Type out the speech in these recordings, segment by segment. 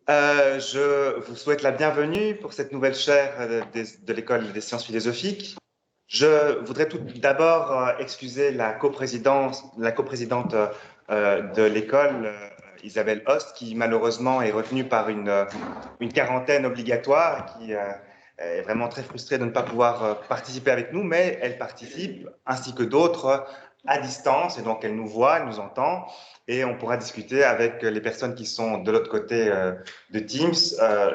Je vous souhaite la bienvenue pour cette nouvelle chaire de l'École des sciences philosophiques. Je voudrais tout d'abord excuser la coprésidente de l'école, Isabelle Host, qui malheureusement est retenue par une quarantaine obligatoire, qui est vraiment très frustrée de ne pas pouvoir participer avec nous, mais elle participe, ainsi que d'autres, à distance, et donc elle nous voit, elle nous entend, et on pourra discuter avec les personnes qui sont de l'autre côté de Teams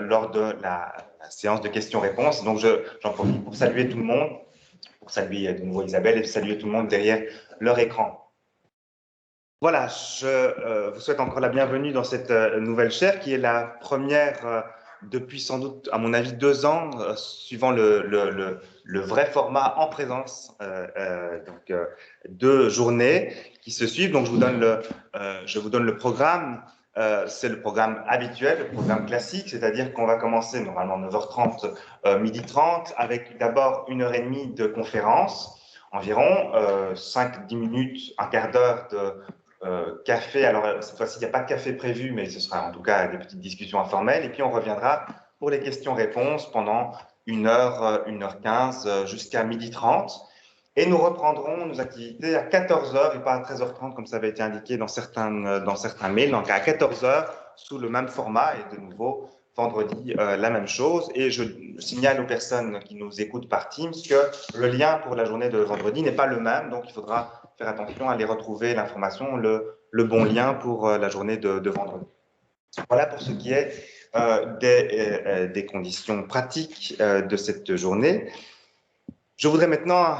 lors de la séance de questions-réponses. Donc j'en profite pour saluer tout le monde, pour saluer de nouveau Isabelle et saluer tout le monde derrière leur écran. Voilà, je vous souhaite encore la bienvenue dans cette nouvelle chaire qui est la première depuis sans doute, à mon avis, 2 ans, suivant le vrai format en présence, donc 2 journées qui se suivent. Donc je vous donne le programme. C'est le programme habituel, le programme classique, c'est-à-dire qu'on va commencer normalement 9h30, 12h30, avec d'abord 1h30 de conférence, environ 5-10 minutes, un quart d'heure de café. Alors cette fois-ci, il n'y a pas de café prévu, mais ce sera en tout cas des petites discussions informelles. Et puis on reviendra pour les questions-réponses pendant 1h, 1h15 jusqu'à 12h30. Et nous reprendrons nos activités à 14h et pas à 13h30 comme ça avait été indiqué dans certains mails. Donc à 14h sous le même format et de nouveau vendredi la même chose. Et je signale aux personnes qui nous écoutent par Teams que le lien pour la journée de vendredi n'est pas le même. Donc il faudra faire attention à aller retrouver l'information, le bon lien pour la journée de vendredi. Voilà pour ce qui est des conditions pratiques de cette journée. Je voudrais maintenant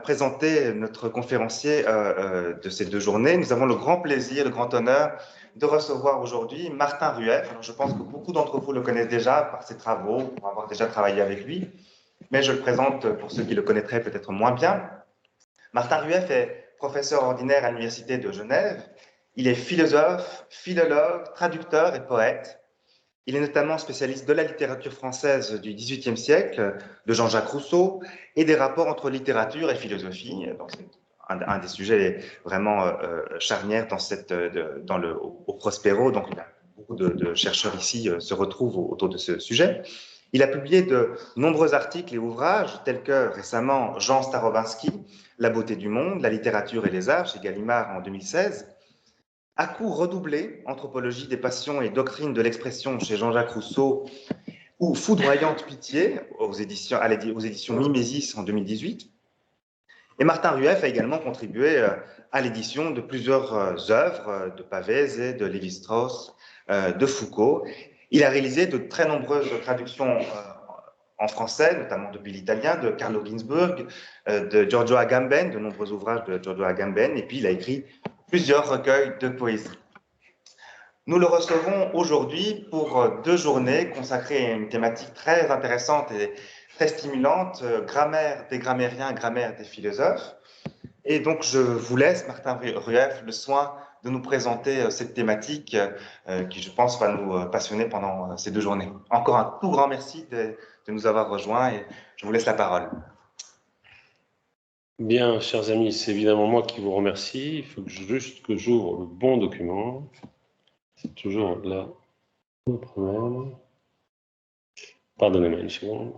présenter notre conférencier de ces 2 journées. Nous avons le grand plaisir, le grand honneur de recevoir aujourd'hui Martin Rueff. Alors, je pense que beaucoup d'entre vous le connaissent déjà par ses travaux, pour avoir déjà travaillé avec lui, mais je le présente pour ceux qui le connaîtraient peut-être moins bien. Martin Rueff est professeur ordinaire à l'Université de Genève. Il est philosophe, philologue, traducteur et poète. Il est notamment spécialiste de la littérature française du XVIIIe siècle, de Jean-Jacques Rousseau, et des rapports entre littérature et philosophie. Donc, c'est un des sujets vraiment charnières au Prospero. Donc, beaucoup de chercheurs ici se retrouvent autour de ce sujet. Il a publié de nombreux articles et ouvrages, tels que récemment Jean Starobinsky, La beauté du monde, la littérature et les arts, chez Gallimard en 2016. À coup redoublé, Anthropologie des passions et doctrine de l'expression chez Jean-Jacques Rousseau, ou Foudroyante pitié aux éditions Mimesis en 2018. Et Martin Rueff a également contribué à l'édition de plusieurs œuvres de Pavese, de Lévi-Strauss, de Foucault. Il a réalisé de très nombreuses traductions en français, notamment depuis l'italien, de Carlo Ginzburg, de Giorgio Agamben, de nombreux ouvrages de Giorgio Agamben, et puis il a écrit plusieurs recueils de poésie. Nous le recevons aujourd'hui pour 2 journées consacrées à une thématique très intéressante et très stimulante, grammaire des grammairiens, grammaire des philosophes. Et donc, je vous laisse, Martin Rueff, le soin de nous présenter cette thématique qui, je pense, va nous passionner pendant ces 2 journées. Encore un tout grand merci de nous avoir rejoints et je vous laisse la parole. Bien, chers amis, c'est évidemment moi qui vous remercie. Il faut juste que j'ouvre le bon document. C'est toujours là le problème. Pardonnez-moi une seconde.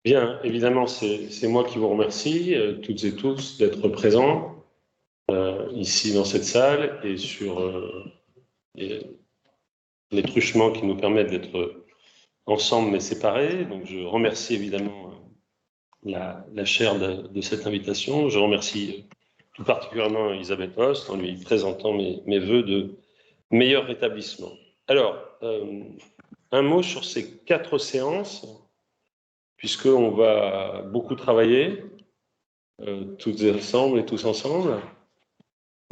Bien, évidemment, c'est moi qui vous remercie, toutes et tous, d'être présents ici dans cette salle et sur les truchements qui nous permettent d'être ensemble mais séparés. Donc, je remercie évidemment la chaire de cette invitation. Je remercie tout particulièrement Isabelle Host en lui présentant mes vœux de meilleur rétablissement. Alors, un mot sur ces 4 séances, puisqu'on va beaucoup travailler, toutes ensemble et tous ensemble.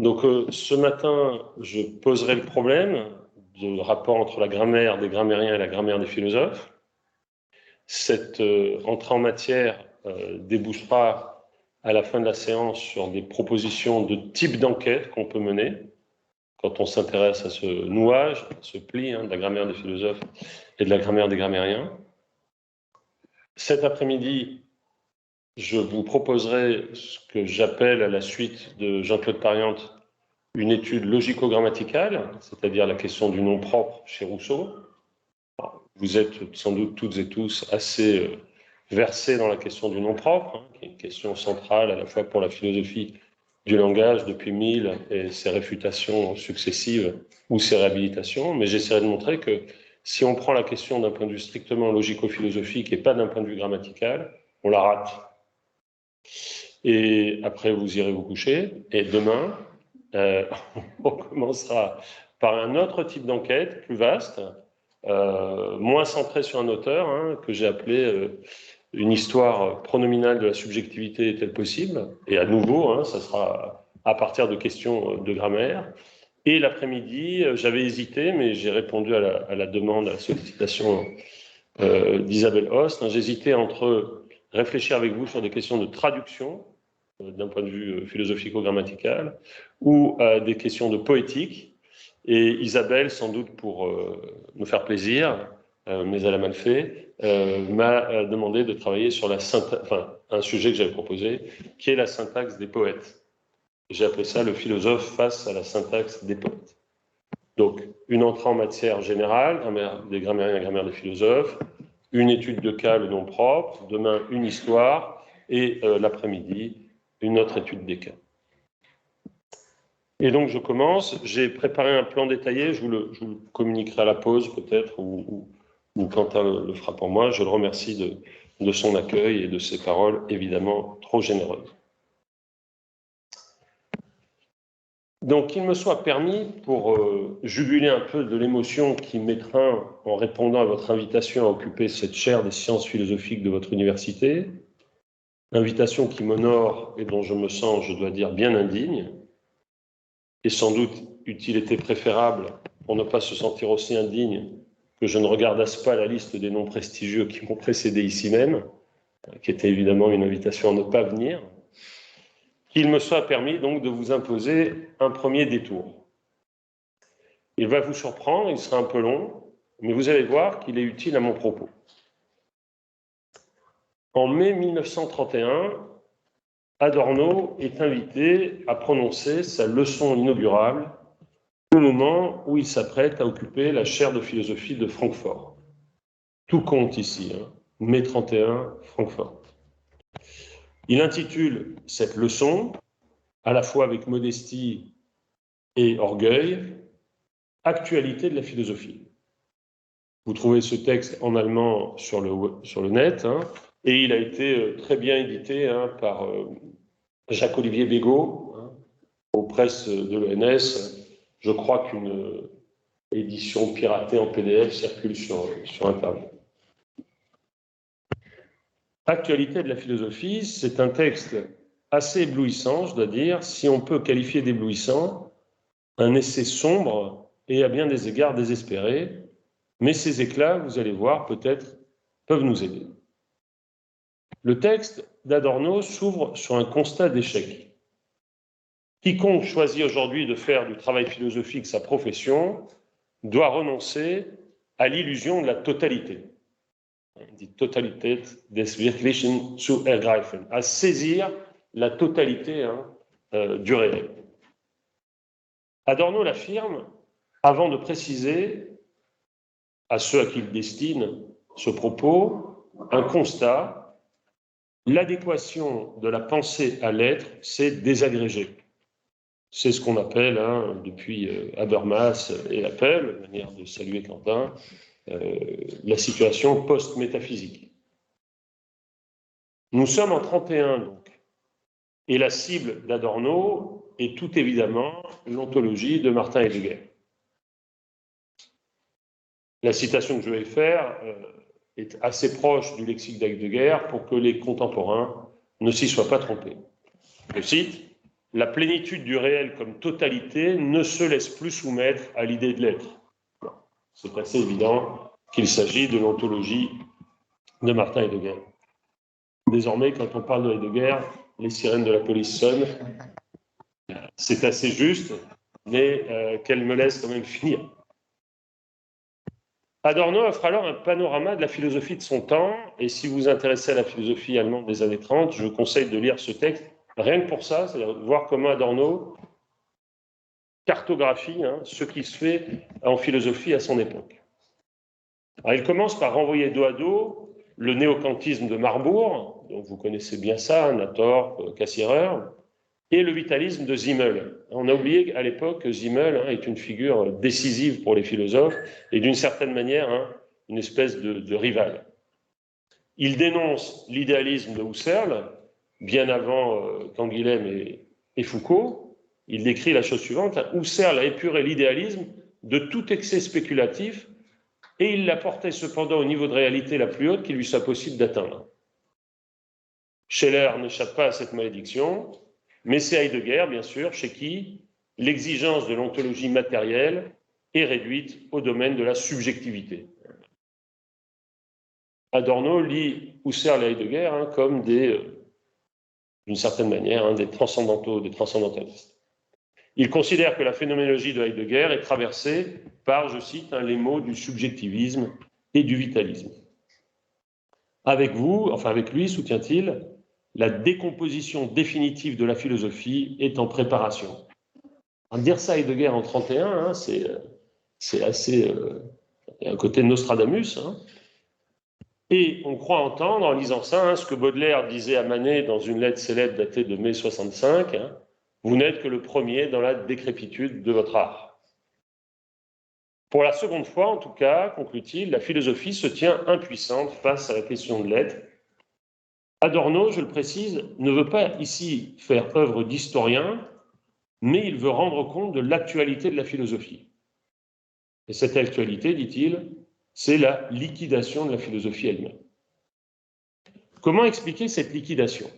Donc, ce matin, je poserai le problème du rapport entre la grammaire des grammairiens et la grammaire des philosophes. Cette entrée en matière débouchera à la fin de la séance sur des propositions de type d'enquête qu'on peut mener quand on s'intéresse à ce nouage, à ce pli de la grammaire des philosophes et de la grammaire des grammairiens. Cet après-midi, je vous proposerai ce que j'appelle, à la suite de Jean-Claude Pariante, une étude logico-grammaticale, c'est-à-dire la question du nom propre chez Rousseau. Vous êtes sans doute toutes et tous assez versés dans la question du nom propre, hein, qui est une question centrale à la fois pour la philosophie du langage depuis Mill et ses réfutations successives ou ses réhabilitations, mais j'essaierai de montrer que si on prend la question d'un point de vue strictement logico-philosophique et pas d'un point de vue grammatical, on la rate. Et après, vous irez vous coucher, et demain, on commencera par un autre type d'enquête, plus vaste, moins centré sur un auteur, hein, que j'ai appelé une histoire pronominale de la subjectivité est-elle possible? Et à nouveau, hein, ça sera à partir de questions de grammaire. Et l'après-midi, j'avais hésité, mais j'ai répondu à la demande, à la sollicitation d'Isabelle Host. Hein, j'hésitais entre réfléchir avec vous sur des questions de traduction, d'un point de vue philosophico-grammatical, ou des questions de poétique. Et Isabelle, sans doute pour nous faire plaisir, mais elle a mal fait, m'a demandé de travailler sur un sujet que j'avais proposé, qui est la syntaxe des poètes. J'ai appelé ça le philosophe face à la syntaxe des poètes. Donc, une entrée en matière générale, des grammairiens et grammaires des philosophes, une étude de cas, le nom propre, demain une histoire, et l'après-midi, une autre étude des cas. Et donc, je commence. J'ai préparé un plan détaillé. Je vous le communiquerai à la pause, peut-être, ou Quentin le fera pour moi. Je le remercie de son accueil et de ses paroles, évidemment, trop généreuses. Donc, qu'il me soit permis, pour juguler un peu de l'émotion qui m'étreint en répondant à votre invitation à occuper cette chaire des sciences philosophiques de votre université, invitation qui m'honore et dont je me sens, je dois dire, bien indigne, et sans doute eût-il été préférable, pour ne pas se sentir aussi indigne, que je ne regardasse pas la liste des noms prestigieux qui m'ont précédé ici même, qui était évidemment une invitation à ne pas venir, qu'il me soit permis donc de vous imposer un premier détour. Il va vous surprendre, il sera un peu long, mais vous allez voir qu'il est utile à mon propos. En mai 1931, Adorno est invité à prononcer sa leçon inaugurale au moment où il s'apprête à occuper la chaire de philosophie de Francfort. Tout compte ici, hein. Mai 31, Francfort. Il intitule cette leçon, à la fois avec modestie et orgueil, « Actualité de la philosophie ». Vous trouvez ce texte en allemand sur le net, hein, et il a été très bien édité, hein, par Jacques-Olivier Bégaud, hein, aux presses de l'ENS. Je crois qu'une édition piratée en PDF circule sur Internet. Actualité de la philosophie, c'est un texte assez éblouissant, je dois dire, si on peut qualifier d'éblouissant, un essai sombre et à bien des égards désespéré, mais ces éclats, vous allez voir, peut-être peuvent nous aider. Le texte d'Adorno s'ouvre sur un constat d'échec. Quiconque choisit aujourd'hui de faire du travail philosophique sa profession doit renoncer à l'illusion de la totalité. Die Totalität des Wirklichen zu ergreifen, à saisir la totalité, hein, du réel. Adorno l'affirme avant de préciser à ceux à qui il destine ce propos un constat: l'adéquation de la pensée à l'être s'est désagrégée. C'est ce qu'on appelle, hein, depuis Habermas et Appel, manière de saluer Quentin, la situation post-métaphysique. Nous sommes en 31 donc, et la cible d'Adorno est tout évidemment l'ontologie de Martin Heidegger. La citation que je vais faire est assez proche du lexique d'Heidegger pour que les contemporains ne s'y soient pas trompés. Je cite: « La plénitude du réel comme totalité ne se laisse plus soumettre à l'idée de l'être. » C'est assez évident qu'il s'agit de l'ontologie de Martin Heidegger. Désormais, quand on parle de Heidegger, les sirènes de la police sonnent. C'est assez juste, mais qu'elles me laissent quand même finir. Adorno offre alors un panorama de la philosophie de son temps, et si vous vous intéressez à la philosophie allemande des années 30, je vous conseille de lire ce texte, rien que pour ça, c'est-à-dire de voir comment Adorno cartographie ce qui se fait en philosophie à son époque. Alors, il commence par renvoyer dos à dos le néokantisme de Marbourg, donc vous connaissez bien ça, Nator, Cassirer, et le vitalisme de Simmel. On a oublié qu'à l'époque, Simmel est une figure décisive pour les philosophes et d'une certaine manière une espèce de rival. Il dénonce l'idéalisme de Husserl, bien avant Canguilhem et Foucault. Il décrit la chose suivante: Husserl a épuré l'idéalisme de tout excès spéculatif et il l'a porté cependant au niveau de réalité la plus haute qu'il lui soit possible d'atteindre. Scheler n'échappe pas à cette malédiction, mais c'est Heidegger, bien sûr, chez qui l'exigence de l'ontologie matérielle est réduite au domaine de la subjectivité. Adorno lit Husserl et Heidegger comme d'une certaine manière, des transcendantalistes. Il considère que la phénoménologie de Heidegger est traversée par, je cite, les mots du subjectivisme et du vitalisme. Avec lui, soutient-il, la décomposition définitive de la philosophie est en préparation. Dire ça à Heidegger en 1931, c'est assez... un côté Nostradamus. Et on croit entendre, en lisant ça, ce que Baudelaire disait à Manet dans une lettre célèbre datée de mai 65, vous n'êtes que le premier dans la décrépitude de votre art. Pour la seconde fois, en tout cas, conclut-il, la philosophie se tient impuissante face à la question de l'être. Adorno, je le précise, ne veut pas ici faire œuvre d'historien, mais il veut rendre compte de l'actualité de la philosophie. Et cette actualité, dit-il, c'est la liquidation de la philosophie elle-même. Comment expliquer cette liquidation ?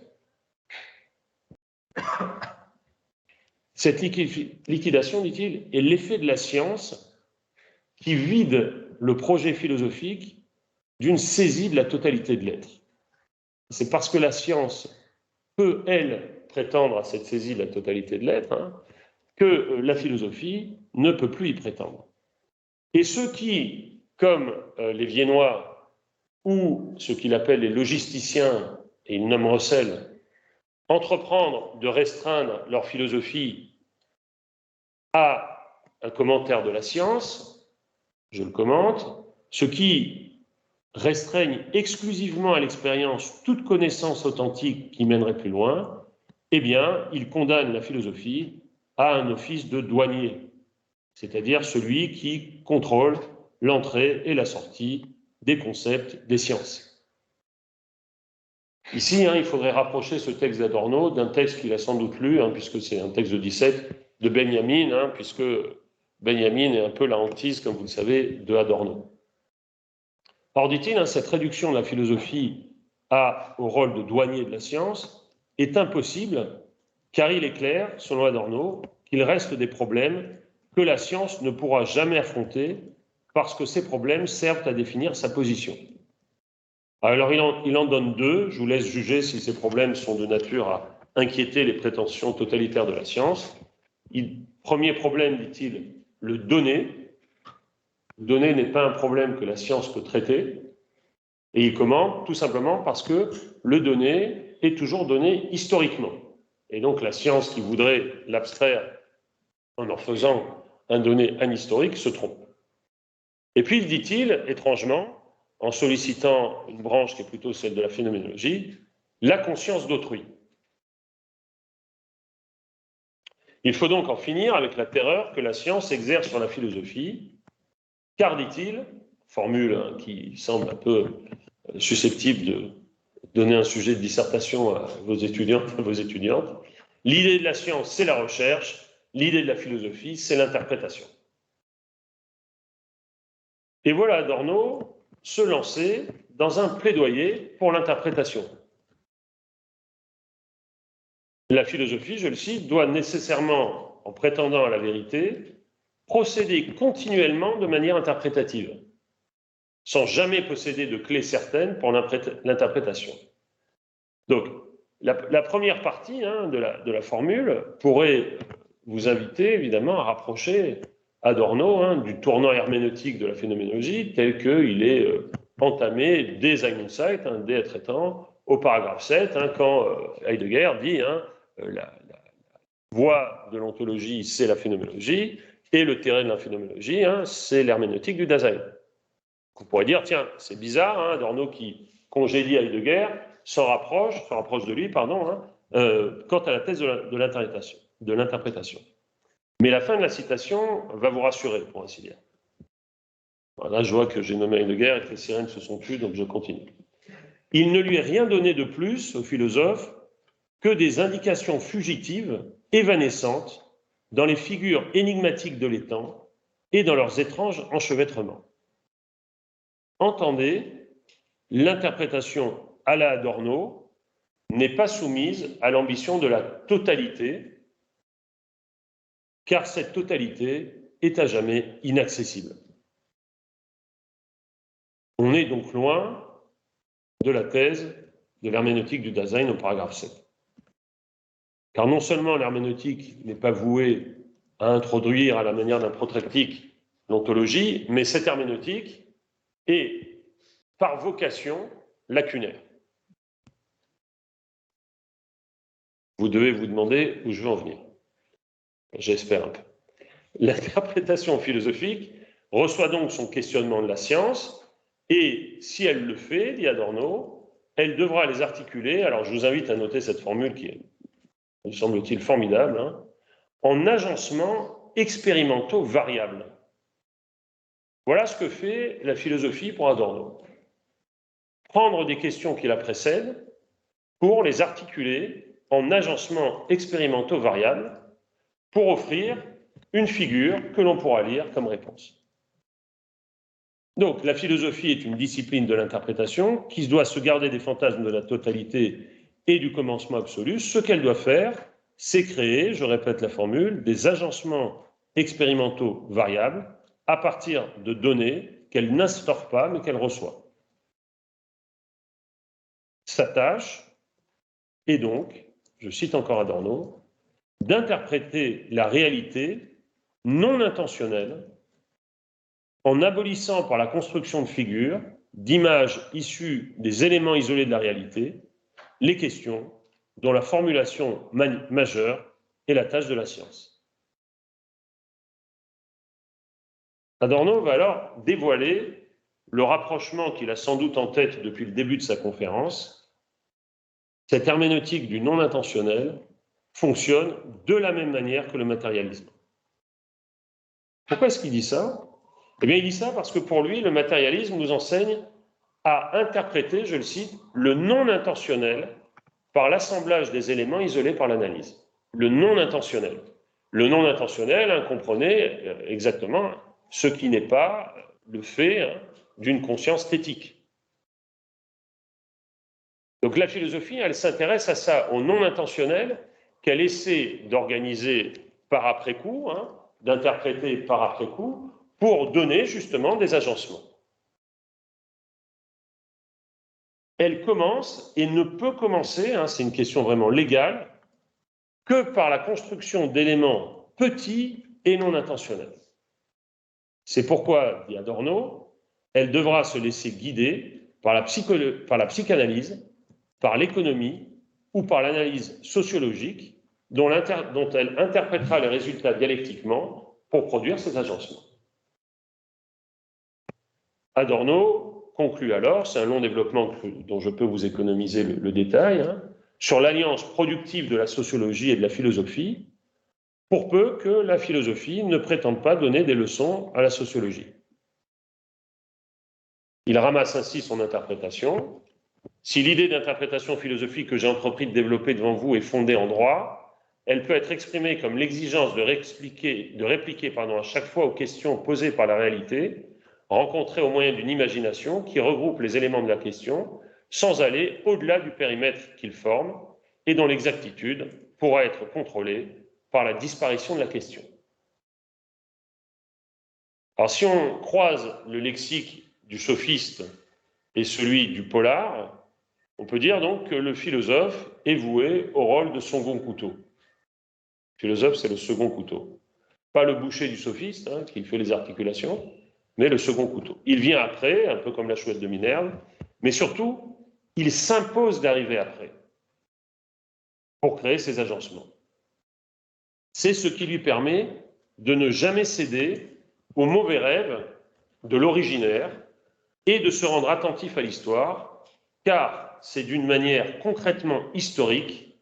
Cette liquidation, dit-il, est l'effet de la science qui vide le projet philosophique d'une saisie de la totalité de l'être. C'est parce que la science peut, elle, prétendre à cette saisie de la totalité de l'être, que la philosophie ne peut plus y prétendre. Et ceux qui, comme les Viennois ou ceux qu'il appelle les logisticiens, et il nomme Russell, entreprendre de restreindre leur philosophie à un commentaire de la science, je le commente, ceux qui restreignent exclusivement à l'expérience toute connaissance authentique qui mènerait plus loin, eh bien, ils condamnent la philosophie à un office de douanier, c'est-à-dire celui qui contrôle l'entrée et la sortie des concepts des sciences. Ici, il faudrait rapprocher ce texte d'Adorno d'un texte qu'il a sans doute lu, puisque c'est un texte de 17, de Benjamin, puisque Benjamin est un peu la hantise, comme vous le savez, de Adorno. Or, dit-il, cette réduction de la philosophie au rôle de douanier de la science est impossible, car il est clair, selon Adorno, qu'il reste des problèmes que la science ne pourra jamais affronter parce que ces problèmes servent à définir sa position. Alors, il en donne deux. Je vous laisse juger si ces problèmes sont de nature à inquiéter les prétentions totalitaires de la science. Premier problème, dit-il, le donné. Le donné n'est pas un problème que la science peut traiter. Et il commente tout simplement parce que le donné est toujours donné historiquement. Et donc, la science qui voudrait l'abstraire en faisant un donné anhistorique se trompe. Et puis, dit-il, étrangement, en sollicitant une branche qui est plutôt celle de la phénoménologie, la conscience d'autrui. Il faut donc en finir avec la terreur que la science exerce sur la philosophie, car, dit-il, formule qui semble un peu susceptible de donner un sujet de dissertation à vos étudiants, à vos étudiantes, l'idée de la science, c'est la recherche, l'idée de la philosophie, c'est l'interprétation. Et voilà Adorno se lancer dans un plaidoyer pour l'interprétation. La philosophie, je le cite, doit nécessairement, en prétendant à la vérité, procéder continuellement de manière interprétative, sans jamais posséder de clé certaine pour l'interprétation. Donc, la première partie de la formule pourrait vous inviter évidemment à rapprocher Adorno, hein, du tournant herméneutique de la phénoménologie tel qu'il est entamé dès Einsight, hein, dès traitant, au paragraphe 7, hein, quand Heidegger dit hein, la voie de l'ontologie, c'est la phénoménologie, et le terrain de la phénoménologie, hein, c'est l'herméneutique du Dasein. Vous pourrez dire, tiens, c'est bizarre, hein, Adorno qui congédie Heidegger se rapproche de lui, pardon, hein, quant à la thèse de l'interprétation. Mais la fin de la citation va vous rassurer, pour ainsi dire. Voilà, je vois que j'ai nommé Heidegger et que les sirènes se sont tues, donc je continue. Il ne lui est rien donné de plus au philosophe que des indications fugitives, évanescentes, dans les figures énigmatiques de l'étang et dans leurs étranges enchevêtrements. Entendez, l'interprétation à la Adorno n'est pas soumise à l'ambition de la totalité, car cette totalité est à jamais inaccessible. On est donc loin de la thèse de l'herméneutique du Dasein au paragraphe 7. Car non seulement l'herméneutique n'est pas vouée à introduire à la manière d'un protractique l'ontologie, mais cette herméneutique est par vocation lacunaire. Vous devez vous demander où je veux en venir. J'espère un peu. L'interprétation philosophique reçoit donc son questionnement de la science, et si elle le fait, dit Adorno, elle devra les articuler, alors je vous invite à noter cette formule qui est, me semble-t-il, formidable, hein, en agencements expérimentaux variables. Voilà ce que fait la philosophie pour Adorno. Prendre des questions qui la précèdent pour les articuler en agencements expérimentaux variables pour offrir une figure que l'on pourra lire comme réponse. Donc, la philosophie est une discipline de l'interprétation qui doit se garder des fantasmes de la totalité et du commencement absolu. Ce qu'elle doit faire, c'est créer, je répète la formule, des agencements expérimentaux variables à partir de données qu'elle n'instaure pas mais qu'elle reçoit. Sa tâche est donc, je cite encore Adorno, d'interpréter la réalité non intentionnelle en abolissant par la construction de figures, d'images issues des éléments isolés de la réalité, les questions dont la formulation majeure est la tâche de la science. Adorno va alors dévoiler le rapprochement qu'il a sans doute en tête depuis le début de sa conférence. Cette herméneutique du non intentionnel fonctionne de la même manière que le matérialisme. Pourquoi est-ce qu'il dit ça ? Eh bien, il dit ça parce que pour lui, le matérialisme nous enseigne à interpréter, je le cite, le non intentionnel par l'assemblage des éléments isolés par l'analyse. Le non intentionnel. Le non intentionnel, hein, comprenez exactement ce qui n'est pas le fait d'une conscience thétique. Donc la philosophie, elle s'intéresse à ça, au non intentionnel, qu'elle essaie d'organiser par après-coup, hein, d'interpréter par après-coup, pour donner justement des agencements. Elle commence et ne peut commencer, hein, c'est une question vraiment légale, que par la construction d'éléments petits et non intentionnels. C'est pourquoi, dit Adorno, elle devra se laisser guider par la psychanalyse, par l'économie ou par l'analyse sociologique dont elle interprétera les résultats dialectiquement pour produire ces agencements. Adorno conclut alors, c'est un long développement dont je peux vous économiser le détail, hein, sur l'alliance productive de la sociologie et de la philosophie, pour peu que la philosophie ne prétende pas donner des leçons à la sociologie. Il ramasse ainsi son interprétation. Si l'idée d'interprétation philosophique que j'ai entrepris de développer devant vous est fondée en droit, elle peut être exprimée comme l'exigence de répliquer à chaque fois aux questions posées par la réalité, rencontrées au moyen d'une imagination qui regroupe les éléments de la question sans aller au-delà du périmètre qu'ils forment et dont l'exactitude pourra être contrôlée par la disparition de la question. Alors si on croise le lexique du sophiste et celui du polar, on peut dire donc que le philosophe est voué au rôle de second couteau. Le philosophe, c'est le second couteau. Pas le boucher du sophiste, hein, qui fait les articulations, mais le second couteau. Il vient après, un peu comme la chouette de Minerve, mais surtout, il s'impose d'arriver après pour créer ces agencements. C'est ce qui lui permet de ne jamais céder aux mauvais rêves de l'originaire et de se rendre attentif à l'histoire, car c'est d'une manière concrètement historique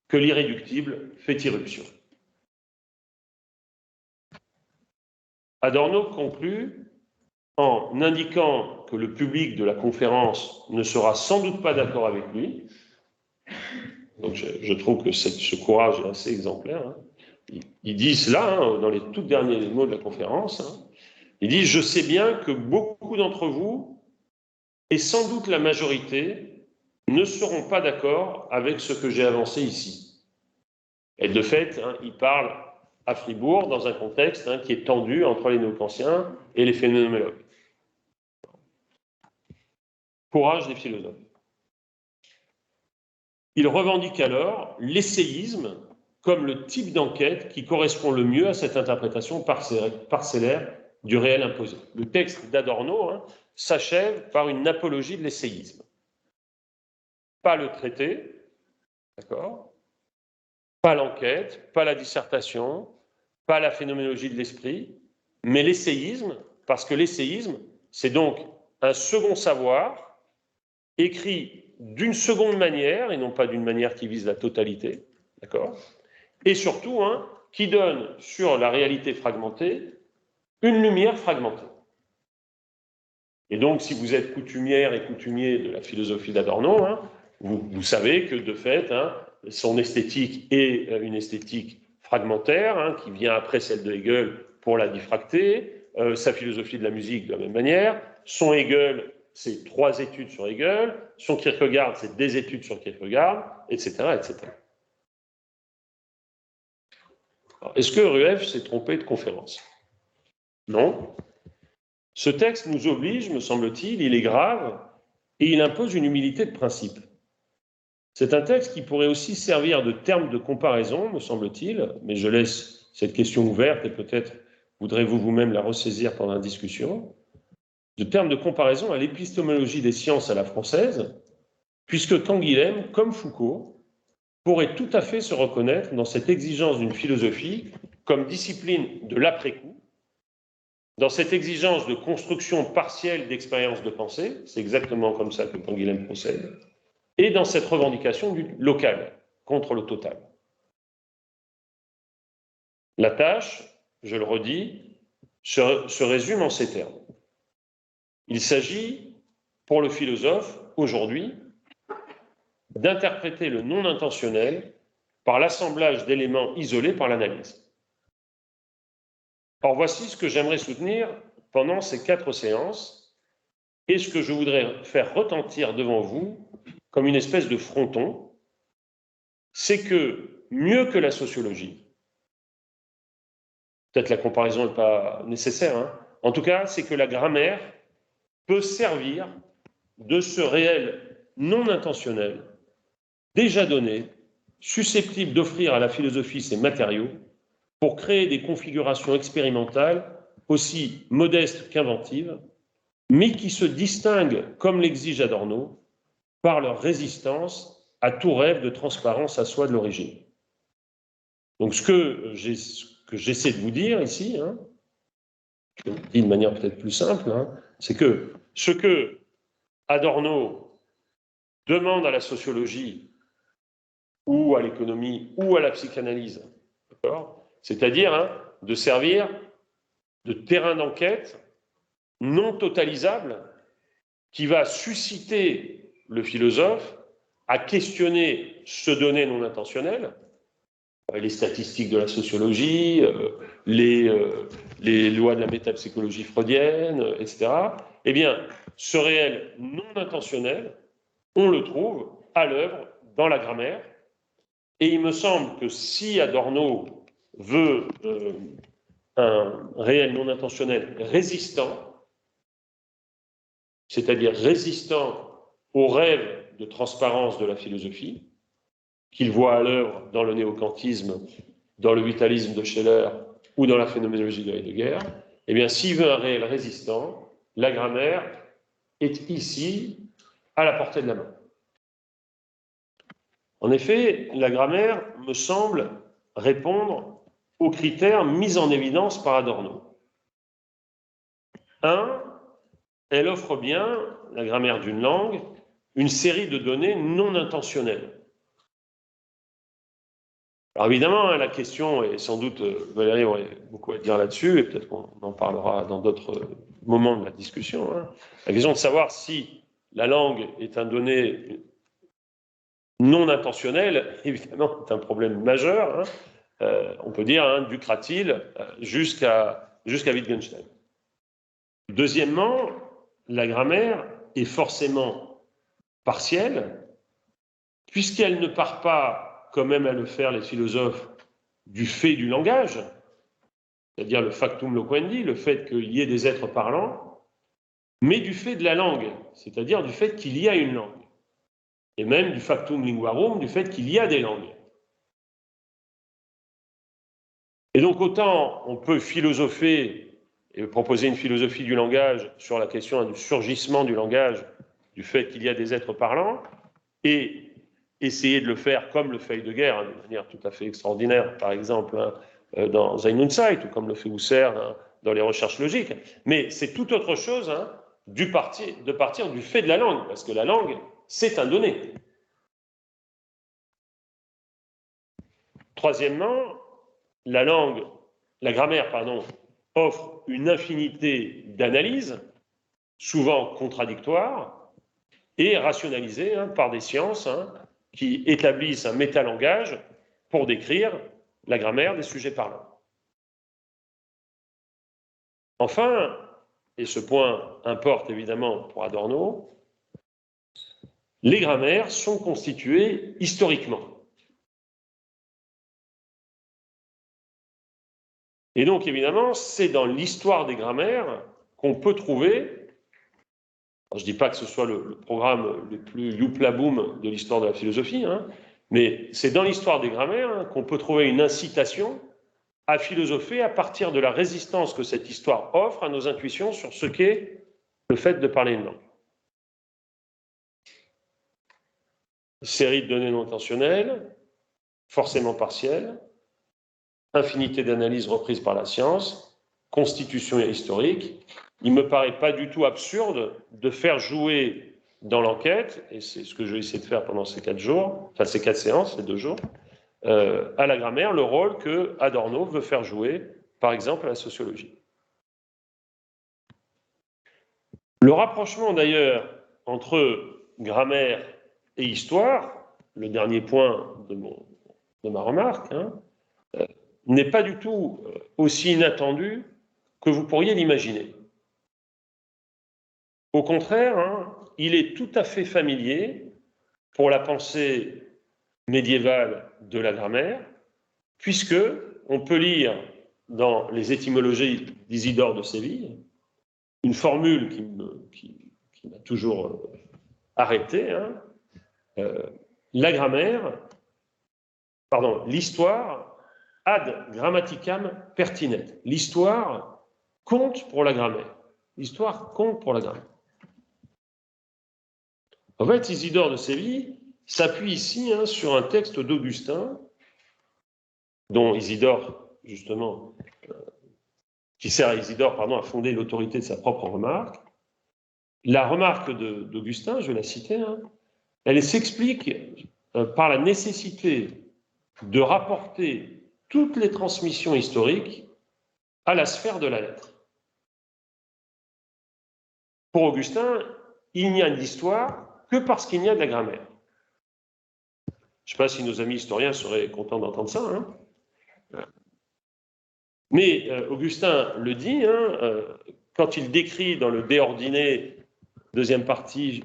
que l'irréductible fait irruption. Adorno conclut en indiquant que le public de la conférence ne sera sans doute pas d'accord avec lui. Donc je trouve que ce courage est assez exemplaire. Hein. Ils disent cela, hein, dans les tout derniers mots de la conférence, hein, ils disent « Je sais bien que beaucoup d'entre vous, et sans doute la majorité, ne seront pas d'accord avec ce que j'ai avancé ici. » Et de fait, hein, ils parlent à Fribourg dans un contexte, hein, qui est tendu entre les néo-kantiens et les phénoménologues. Courage des philosophes. Il revendique alors l'essayisme comme le type d'enquête qui correspond le mieux à cette interprétation parcellaire du réel imposé. Le texte d'Adorno, hein, s'achève par une apologie de l'essayisme. Pas le traité, d'accord ? Pas l'enquête, pas la dissertation, pas la phénoménologie de l'esprit, mais l'essayisme, parce que l'essayisme, c'est donc un second savoir écrit d'une seconde manière, et non pas d'une manière qui vise la totalité, d'accord ? Et surtout, hein, qui donne sur la réalité fragmentée une lumière fragmentée. Et donc, si vous êtes coutumière et coutumier de la philosophie d'Adorno, hein, vous savez que, de fait, hein, son esthétique est une esthétique fragmentaire, hein, qui vient après celle de Hegel pour la diffracter, sa philosophie de la musique de la même manière, son Hegel, c'est 3 études sur Hegel, son Kierkegaard, c'est des études sur Kierkegaard, etc., etc. Est-ce que Rueff s'est trompé de conférence? Non. Ce texte nous oblige, me semble-t-il, il est grave, et il impose une humilité de principe. C'est un texte qui pourrait aussi servir de terme de comparaison, me semble-t-il, mais je laisse cette question ouverte et peut-être voudrez-vous vous-même la ressaisir pendant la discussion, de terme de comparaison à l'épistémologie des sciences à la française, puisque Canguilhem, comme Foucault, pourrait tout à fait se reconnaître dans cette exigence d'une philosophie comme discipline de l'après-coup, dans cette exigence de construction partielle d'expériences de pensée, c'est exactement comme ça que Canguilhem procède, et dans cette revendication du local contre le total. La tâche, je le redis, se résume en ces termes. Il s'agit, pour le philosophe, aujourd'hui, d'interpréter le non intentionnel par l'assemblage d'éléments isolés par l'analyse. Or, voici ce que j'aimerais soutenir pendant ces 4 séances et ce que je voudrais faire retentir devant vous comme une espèce de fronton, c'est que, mieux que la sociologie, peut-être la comparaison n'est pas nécessaire, hein, en tout cas, c'est que la grammaire peut servir de ce réel non intentionnel, déjà donné, susceptible d'offrir à la philosophie ses matériaux pour créer des configurations expérimentales aussi modestes qu'inventives, mais qui se distinguent, comme l'exige Adorno, par leur résistance à tout rêve de transparence à soi de l'origine. Donc ce que j'essaie de vous dire ici, hein, je le dis de manière peut-être plus simple, hein, c'est que ce que Adorno demande à la sociologie ou à l'économie ou à la psychanalyse, c'est-à-dire hein, de servir de terrain d'enquête non totalisable qui va susciter le philosophe à questionner ce donné non intentionnel, les statistiques de la sociologie, les lois de la métapsychologie freudienne, etc. Eh bien, ce réel non intentionnel, on le trouve à l'œuvre dans la grammaire. Et il me semble que si Adorno veut un réel non intentionnel résistant, c'est-à-dire résistant au rêve de transparence de la philosophie, qu'il voit à l'œuvre dans le néo-kantisme, dans le vitalisme de Scheler ou dans la phénoménologie de Heidegger, eh bien, s'il veut un réel résistant, la grammaire est ici à la portée de la main. En effet, la grammaire me semble répondre aux critères mis en évidence par Adorno. 1. Elle offre bien, la grammaire d'une langue, une série de données non intentionnelles. Alors évidemment, la question, et sans doute Valérie aurait beaucoup à dire là-dessus, et peut-être qu'on en parlera dans d'autres moments de la discussion, la question de savoir si la langue est un donné non intentionnel, évidemment, est un problème majeur. On peut dire du Cratil jusqu'à Wittgenstein. Deuxièmement, la grammaire est forcément partielle, puisqu'elle ne part pas, comme aiment à le faire les philosophes, du fait du langage, c'est-à-dire le factum loquendi, le fait qu'il y ait des êtres parlants, mais du fait de la langue, c'est-à-dire du fait qu'il y a une langue, et même du factum linguarum, du fait qu'il y a des langues. Et donc autant on peut philosopher et proposer une philosophie du langage sur la question du surgissement du langage, du fait qu'il y a des êtres parlants, et essayer de le faire comme le fait Heidegger, de manière tout à fait extraordinaire, par exemple dans Sein und Zeit, ou comme le fait Husserl dans les recherches logiques. Mais c'est tout autre chose de partir du fait de la langue, parce que la langue, c'est un donné. Troisièmement, la grammaire, offre une infinité d'analyses, souvent contradictoires, et rationalisées par des sciences qui établissent un métalangage pour décrire la grammaire des sujets parlants. Enfin, et ce point importe évidemment pour Adorno, les grammaires sont constituées historiquement. Et donc, évidemment, c'est dans l'histoire des grammaires qu'on peut trouver, je ne dis pas que ce soit le programme le plus youplaboum de l'histoire de la philosophie, mais c'est dans l'histoire des grammaires qu'on peut trouver une incitation à philosopher à partir de la résistance que cette histoire offre à nos intuitions sur ce qu'est le fait de parler une langue. Série de données non intentionnelles, forcément partielles, infinité d'analyses reprises par la science, constitution historique. Il ne me paraît pas du tout absurde de faire jouer dans l'enquête, et c'est ce que je vais essayer de faire pendant ces 4 jours, enfin ces 4 séances, ces 2 jours, à la grammaire, le rôle que Adorno veut faire jouer, par exemple, à la sociologie. Le rapprochement d'ailleurs entre grammaire et histoire, le dernier point de ma remarque, n'est pas du tout aussi inattendu que vous pourriez l'imaginer. Au contraire, il est tout à fait familier pour la pensée médiévale de la grammaire, puisque on peut lire dans les étymologies d'Isidore de Séville une formule qui m'a toujours arrêté, l'histoire ad grammaticam pertinet. L'histoire compte pour la grammaire. L'histoire compte pour la grammaire. En fait, Isidore de Séville s'appuie ici sur un texte d'Augustin, dont Isidore, justement, qui sert à Isidore, à fonder l'autorité de sa propre remarque. La remarque d'Augustin, je vais la citer, elle s'explique par la nécessité de rapporter toutes les transmissions historiques à la sphère de la lettre. Pour Augustin, il n'y a d'histoire que parce qu'il y a de la grammaire. Je ne sais pas si nos amis historiens seraient contents d'entendre ça. Mais Augustin le dit, quand il décrit dans le De Ordine, deuxième partie,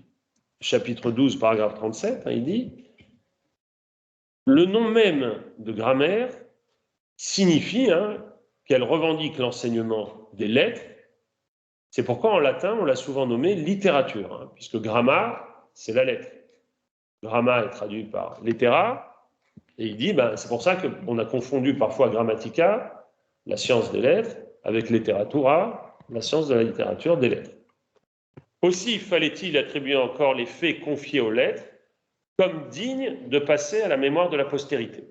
chapitre 12, paragraphe 37, il dit « Le nom même de grammaire signifie qu'elle revendique l'enseignement des lettres. C'est pourquoi en latin, on l'a souvent nommée littérature, puisque gramma, c'est la lettre. Gramma est traduit par lettera, et il dit, c'est pour ça qu'on a confondu parfois grammatica la science des lettres, avec littératura, la science de la littérature des lettres. Aussi fallait-il attribuer encore les faits confiés aux lettres comme dignes de passer à la mémoire de la postérité.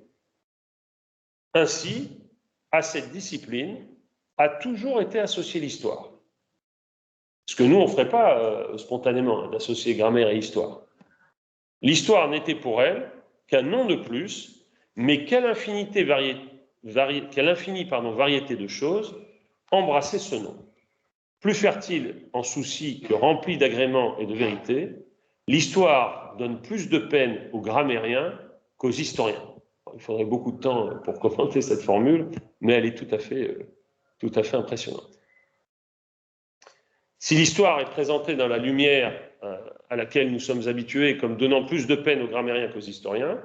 Ainsi, à cette discipline a toujours été associée l'histoire. Ce que nous, on ne ferait pas spontanément, d'associer grammaire et histoire. L'histoire n'était pour elle qu'un nom de plus, mais quelle infinie variété de choses embrassait ce nom. Plus fertile en soucis que rempli d'agréments et de vérité, l'histoire donne plus de peine aux grammairiens qu'aux historiens. Il faudrait beaucoup de temps pour commenter cette formule, mais elle est tout à fait impressionnante. Si l'histoire est présentée dans la lumière à laquelle nous sommes habitués comme donnant plus de peine aux grammairiens qu'aux historiens,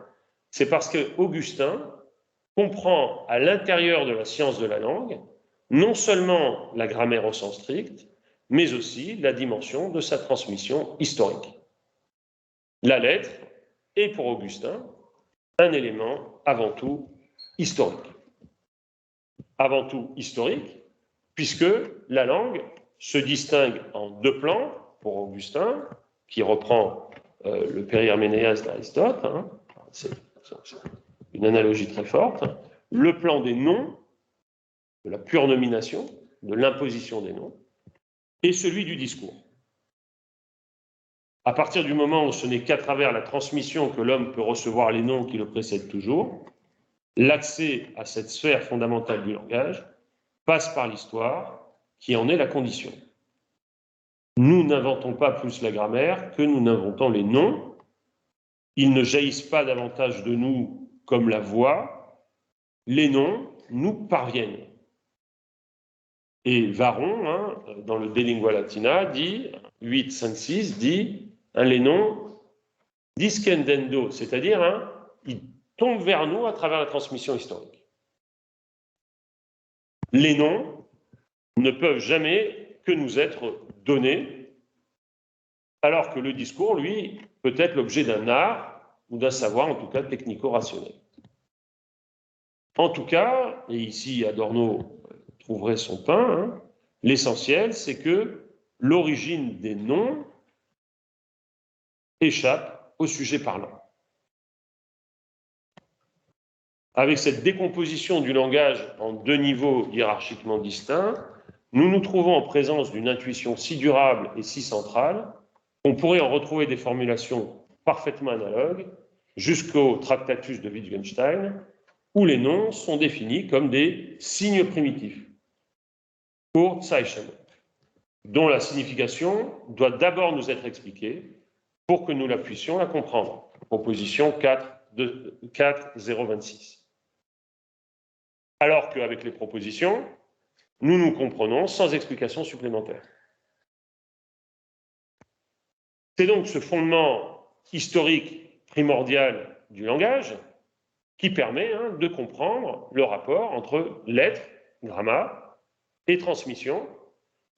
c'est parce que Augustin comprend à l'intérieur de la science de la langue non seulement la grammaire au sens strict, mais aussi la dimension de sa transmission historique. La lettre est pour Augustin un élément avant tout historique. Avant tout historique, puisque la langue se distingue en deux plans pour Augustin, qui reprend le Périherménéas d'Aristote, c'est une analogie très forte, le plan des noms, de la pure nomination, de l'imposition des noms, et celui du discours. À partir du moment où ce n'est qu'à travers la transmission que l'homme peut recevoir les noms qui le précèdent toujours, l'accès à cette sphère fondamentale du langage passe par l'histoire, qui en est la condition. Nous n'inventons pas plus la grammaire que nous n'inventons les noms. Ils ne jaillissent pas davantage de nous comme la voix. Les noms nous parviennent. Et Varron, dans le De Lingua Latina, dit, 8.5.6, dit, les noms discendendo, c'est-à-dire, ils tombent vers nous à travers la transmission historique. Les noms ne peuvent jamais que nous être donnés, alors que le discours, lui, peut être l'objet d'un art ou d'un savoir, en tout cas technico-rationnel. En tout cas, et ici Adorno trouverait son pain, l'essentiel, c'est que l'origine des noms échappe au sujet parlant. Avec cette décomposition du langage en deux niveaux hiérarchiquement distincts, nous nous trouvons en présence d'une intuition si durable et si centrale qu'on pourrait en retrouver des formulations parfaitement analogues jusqu'au Tractatus de Wittgenstein, où les noms sont définis comme des signes primitifs, Urzeichen, dont la signification doit d'abord nous être expliquée pour que nous la puissions la comprendre. Proposition 4.026. Alors qu'avec les propositions, nous nous comprenons sans explication supplémentaire. C'est donc ce fondement historique primordial du langage qui permet de comprendre le rapport entre lettres, gramma et transmission,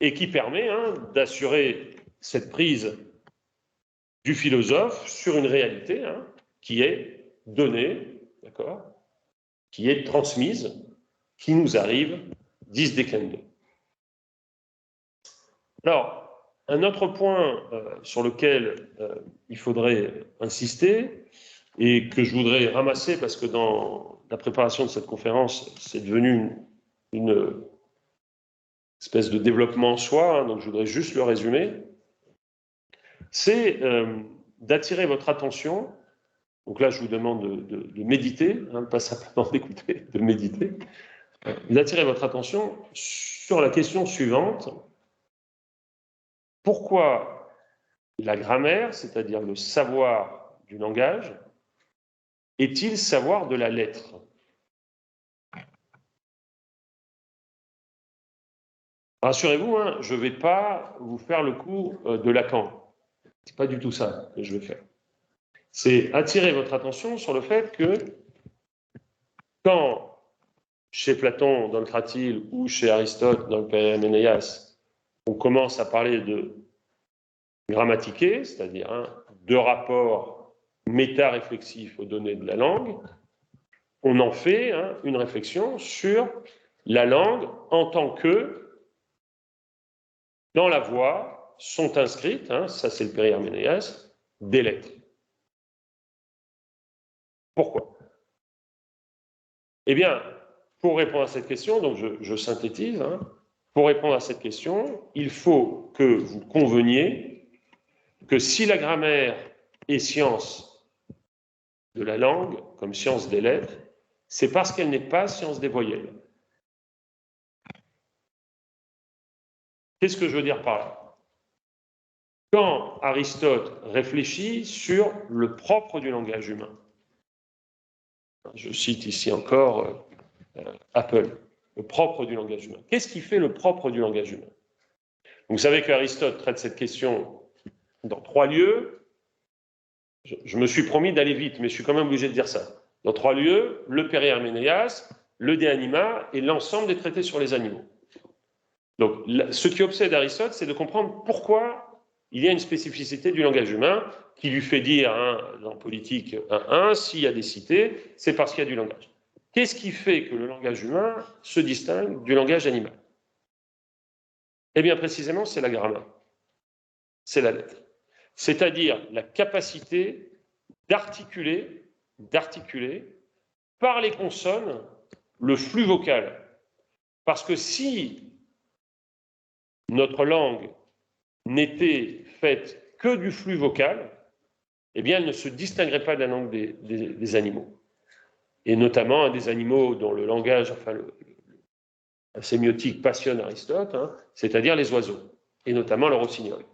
et qui permet d'assurer cette prise du philosophe sur une réalité qui est donnée, d'accord, qui est transmise, qui nous arrive disdecendo. Alors, un autre point sur lequel il faudrait insister, et que je voudrais ramasser parce que dans la préparation de cette conférence, c'est devenu une espèce de développement en soi, donc je voudrais juste le résumer, c'est d'attirer votre attention, donc là je vous demande de méditer, pas simplement d'écouter, de méditer, d'attirer votre attention sur la question suivante. Pourquoi la grammaire, c'est-à-dire le savoir du langage, est-il savoir de la lettre? Rassurez-vous, je ne vais pas vous faire le coup de Lacan. Ce n'est pas du tout ça que je vais faire. C'est attirer votre attention sur le fait que quand, chez Platon dans le Cratyle ou chez Aristote dans le Périherménéas, on commence à parler de grammatiquer, c'est-à-dire de rapports méta-réflexifs aux données de la langue, on en fait une réflexion sur la langue en tant que, dans la voix, sont inscrites, hein, ça c'est le périherménéas, des lettres. Pourquoi? Eh bien, pour répondre à cette question, donc je synthétise, hein, pour répondre à cette question, il faut que vous conveniez que si la grammaire est science de la langue, comme science des lettres, c'est parce qu'elle n'est pas science des voyelles. Qu'est-ce que je veux dire par là? Quand Aristote réfléchit sur le propre du langage humain, je cite ici encore Apple, le propre du langage humain. Qu'est-ce qui fait le propre du langage humain? Vous savez qu'Aristote traite cette question dans 3 lieux. Je me suis promis d'aller vite, mais je suis quand même obligé de dire ça. Dans 3 lieux, le périherménéas, le De Anima et l'ensemble des traités sur les animaux. Donc, ce qui obsède Aristote, c'est de comprendre pourquoi il y a une spécificité du langage humain qui lui fait dire, dans politique, s'il y a des cités, c'est parce qu'il y a du langage. Qu'est-ce qui fait que le langage humain se distingue du langage animal? Eh bien, précisément, c'est la grammaire. C'est la lettre. C'est-à-dire la capacité d'articuler par les consonnes le flux vocal. Parce que si notre langue n'était faite que du flux vocal, eh bien, elle ne se distinguerait pas de la langue des animaux. Et notamment des animaux dont le langage, enfin, la sémiotique passionne Aristote, hein, c'est-à-dire les oiseaux, et notamment le rossignol.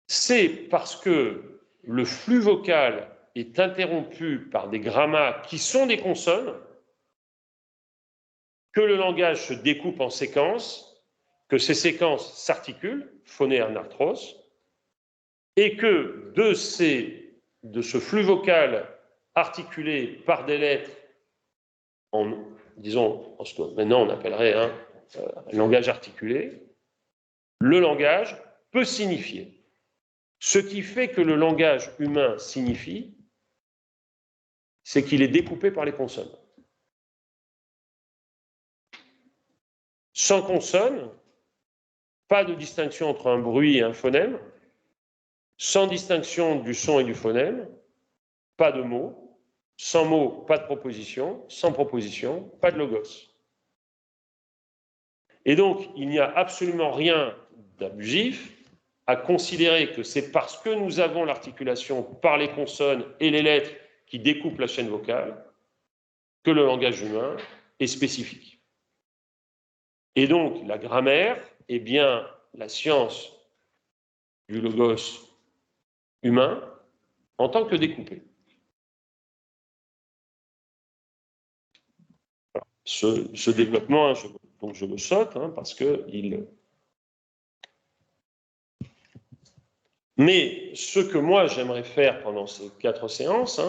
C'est parce que le flux vocal est interrompu par des grammas qui sont des consonnes que le langage se découpe en séquences, que ces séquences s'articulent, phonée anarthros, et que de ce flux vocal articulé par des lettres, disons, ce que maintenant on appellerait un langage articulé, le langage peut signifier. Ce qui fait que le langage humain signifie, c'est qu'il est découpé par les consonnes. Sans consonne, pas de distinction entre un bruit et un phonème. Sans distinction du son et du phonème, pas de mots. Sans mots, pas de proposition. Sans proposition, pas de logos. Et donc, il n'y a absolument rien d'abusif à considérer que c'est parce que nous avons l'articulation par les consonnes et les lettres qui découpent la chaîne vocale que le langage humain est spécifique. Et donc, la grammaire est bien la science du logos humain en tant que découpé. Alors, ce développement, donc je le saute, parce que Mais ce que moi j'aimerais faire pendant ces 4 séances,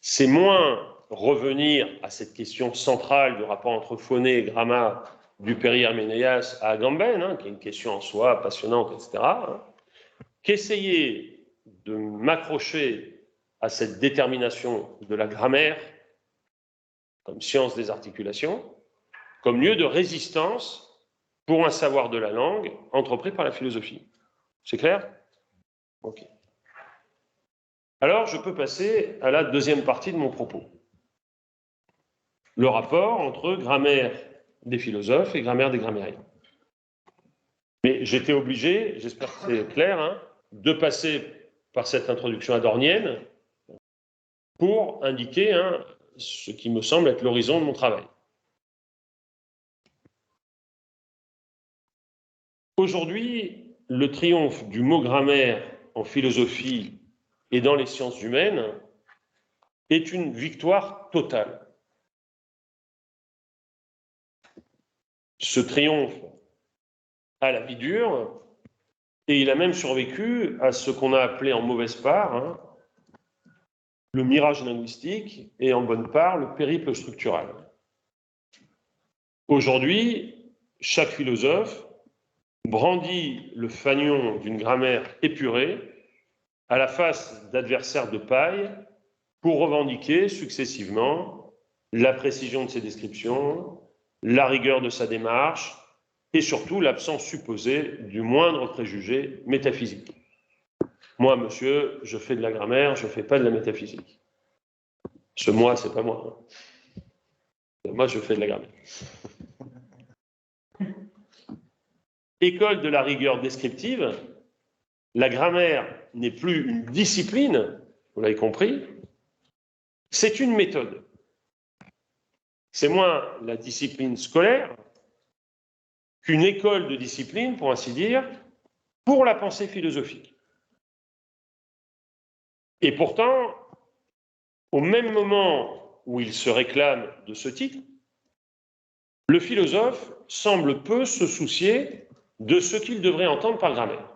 c'est moins revenir à cette question centrale du rapport entre phonée et gramma du périherménéas à Agamben, qui est une question en soi passionnante, etc., qu'essayer de m'accrocher à cette détermination de la grammaire comme science des articulations, comme lieu de résistance pour un savoir de la langue entrepris par la philosophie. C'est clair? Ok. Alors, je peux passer à la deuxième partie de mon propos. Le rapport entre grammaire des philosophes et grammaire des grammairiens. Mais j'étais obligé, j'espère que c'est clair, de passer par cette introduction adornienne pour indiquer ce qui me semble être l'horizon de mon travail. Aujourd'hui, le triomphe du mot grammaire en philosophie et dans les sciences humaines est une victoire totale. Ce triomphe a la vie dure et il a même survécu à ce qu'on a appelé en mauvaise part le mirage linguistique et en bonne part le périple structural. Aujourd'hui, chaque philosophe brandit le fanion d'une grammaire épurée à la face d'adversaires de paille pour revendiquer successivement la précision de ses descriptions, la rigueur de sa démarche, et surtout l'absence supposée du moindre préjugé métaphysique. Moi, monsieur, je fais de la grammaire, je ne fais pas de la métaphysique. Ce moi, c'est pas moi. Moi, je fais de la grammaire. École de la rigueur descriptive, la grammaire n'est plus une discipline, vous l'avez compris, c'est une méthode. C'est moins la discipline scolaire qu'une école de discipline, pour ainsi dire, pour la pensée philosophique. Et pourtant, au même moment où il se réclame de ce titre, le philosophe semble peu se soucier de ce qu'il devrait entendre par grammaire.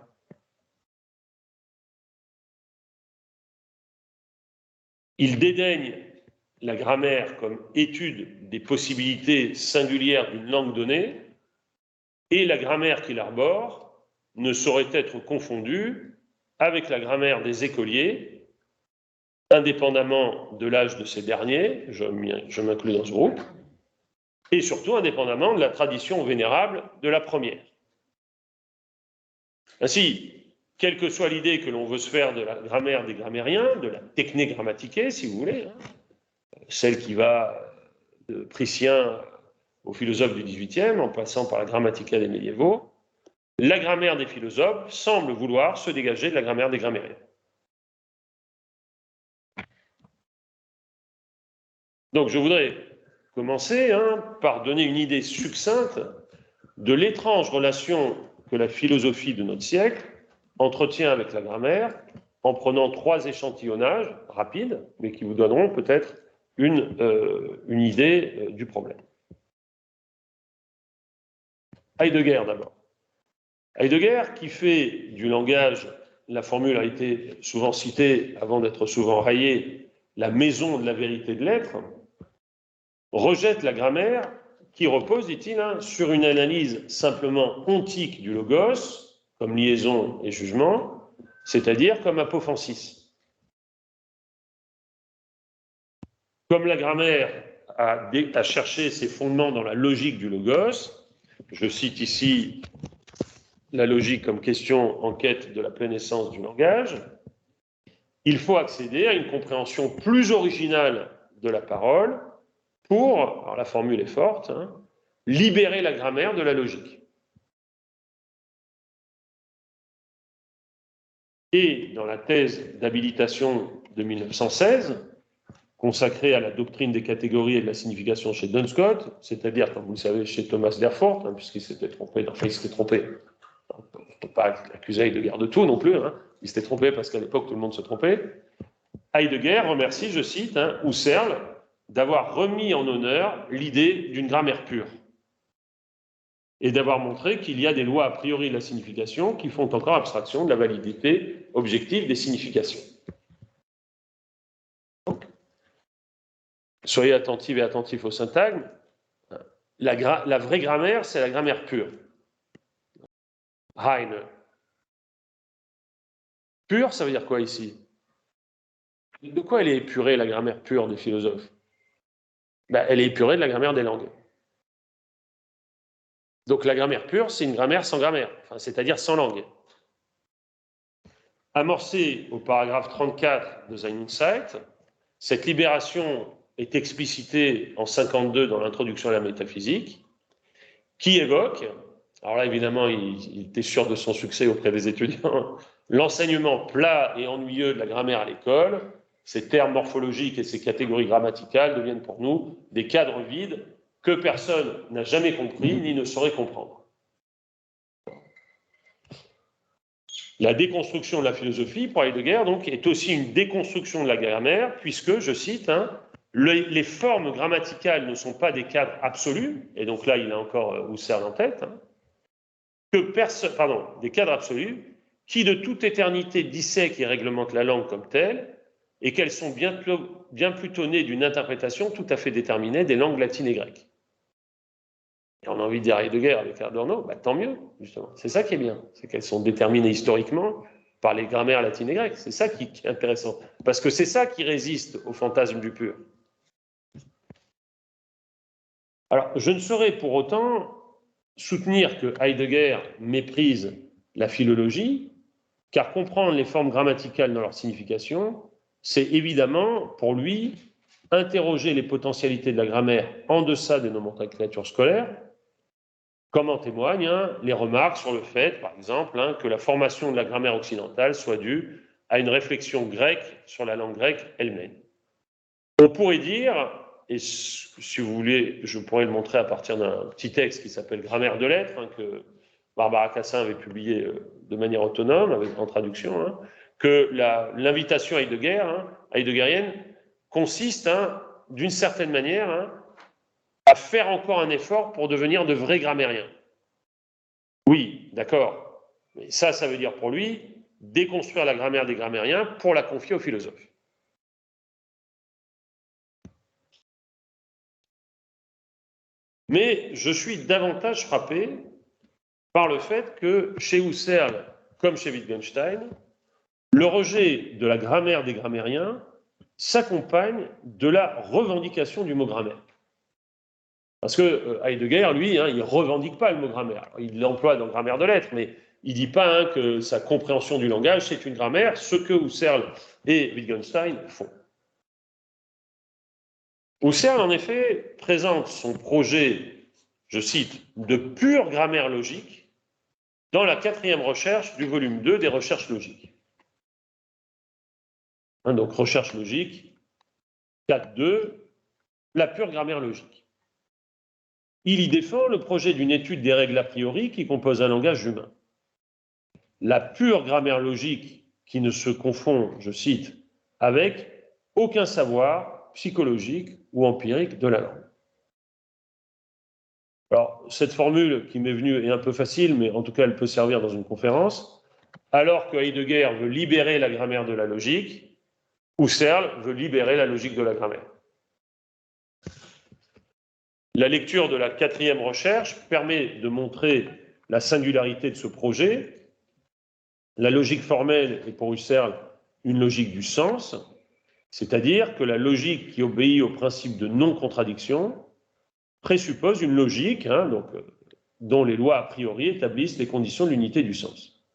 Il dédaigne la grammaire comme étude des possibilités singulières d'une langue donnée, et la grammaire qu'il arbore ne saurait être confondue avec la grammaire des écoliers, indépendamment de l'âge de ces derniers, je m'inclus dans ce groupe, et surtout indépendamment de la tradition vénérable de la première. Ainsi, quelle que soit l'idée que l'on veut se faire de la grammaire des grammairiens, de la techné grammatiquée, si vous voulez, celle qui va de Priscien aux philosophes du XVIIIe, en passant par la grammatica des médiévaux, la grammaire des philosophes semble vouloir se dégager de la grammaire des grammairiens. Donc je voudrais commencer par donner une idée succincte de l'étrange relation que la philosophie de notre siècle entretient avec la grammaire, en prenant 3 échantillonnages rapides, mais qui vous donneront peut-être une idée du problème. Heidegger d'abord. Heidegger, qui fait du langage, la formule a été souvent citée avant d'être souvent raillée, la maison de la vérité de l'être, rejette la grammaire qui repose, dit-il, sur une analyse simplement ontique du logos, comme liaison et jugement, c'est-à-dire comme apophansis. Comme la grammaire a cherché ses fondements dans la logique du logos, je cite ici la logique comme question en quête de la pleine essence du langage, il faut accéder à une compréhension plus originale de la parole pour, alors la formule est forte, libérer la grammaire de la logique. Et dans la thèse d'habilitation de 1916, consacrée à la doctrine des catégories et de la signification chez Duns Scotus, c'est-à-dire, comme vous le savez, chez Thomas D'Erfurt, puisqu'il s'était trompé, enfin il s'était trompé, on ne peut pas accuser Heidegger de tout non plus, il s'était trompé parce qu'à l'époque tout le monde se trompait. Heidegger remercie, je cite, Husserl d'avoir remis en honneur l'idée d'une grammaire pure et d'avoir montré qu'il y a des lois a priori de la signification qui font encore abstraction de la validité objective des significations. Donc, soyez attentifs et attentifs au syntagme. La vraie grammaire, c'est la grammaire pure. Reine. Pure, ça veut dire quoi ici? De quoi elle est épurée, la grammaire pure des philosophes? Elle est épurée de la grammaire des langues. Donc la grammaire pure, c'est une grammaire sans grammaire, c'est-à-dire sans langue. Amorcée au paragraphe 34 de Sein Insight, cette libération est explicitée en 52 dans l'introduction à la métaphysique, qui évoque, alors là évidemment il était sûr de son succès auprès des étudiants, l'enseignement plat et ennuyeux de la grammaire à l'école. Ces termes morphologiques et ces catégories grammaticales deviennent pour nous des cadres vides que personne n'a jamais compris ni ne saurait comprendre. La déconstruction de la philosophie, pour Heidegger, donc, est aussi une déconstruction de la grammaire, puisque, je cite, les formes grammaticales ne sont pas des cadres absolus, et donc là, il a encore Husserl en tête, des cadres absolus, qui de toute éternité dissèquent et réglementent la langue comme telle, et qu'elles sont bien plutôt nées d'une interprétation tout à fait déterminée des langues latines et grecques. Et on a envie de dire à Heidegger avec Adorno, tant mieux, justement. C'est ça qui est bien, c'est qu'elles sont déterminées historiquement par les grammaires latines et grecques. C'est ça qui est intéressant, parce que c'est ça qui résiste au fantasme du pur. Alors, je ne saurais pour autant soutenir que Heidegger méprise la philologie, car comprendre les formes grammaticales dans leur signification, c'est évidemment, pour lui, interroger les potentialités de la grammaire en deçà des nomenclatures scolaires, comme en témoignent les remarques sur le fait, par exemple, que la formation de la grammaire occidentale soit due à une réflexion grecque sur la langue grecque elle-même. On pourrait dire, et si vous voulez, je pourrais le montrer à partir d'un petit texte qui s'appelle Grammaire de lettres, que Barbara Cassin avait publié de manière autonome, en traduction, que l'invitation heideggerienne consiste, d'une certaine manière, à faire encore un effort pour devenir de vrais grammairiens. Oui, d'accord, mais ça veut dire pour lui déconstruire la grammaire des grammairiens pour la confier aux philosophes. Mais je suis davantage frappé par le fait que chez Husserl, comme chez Wittgenstein, le rejet de la grammaire des grammairiens s'accompagne de la revendication du mot grammaire. Parce que Heidegger, lui, il ne revendique pas le mot grammaire. Alors, il l'emploie dans Grammaire de lettres, mais il ne dit pas que sa compréhension du langage, c'est une grammaire, ce que Husserl et Wittgenstein font. Husserl, en effet, présente son projet, je cite, de pure grammaire logique dans la 4e recherche du volume 2 des recherches logiques. Donc, recherche logique, 4.2, la pure grammaire logique. Il y défend le projet d'une étude des règles a priori qui composent un langage humain. La pure grammaire logique qui ne se confond, je cite, avec aucun savoir psychologique ou empirique de la langue. Alors, cette formule qui m'est venue est un peu facile, mais en tout cas, elle peut servir dans une conférence. Alors que Heidegger veut libérer la grammaire de la logique, Husserl veut libérer la logique de la grammaire. La lecture de la 4e recherche permet de montrer la singularité de ce projet. La logique formelle est pour Husserl une logique du sens, c'est-à-dire que la logique qui obéit au principe de non-contradiction présuppose une logique dont les lois a priori établissent les conditions de l'unité du sens.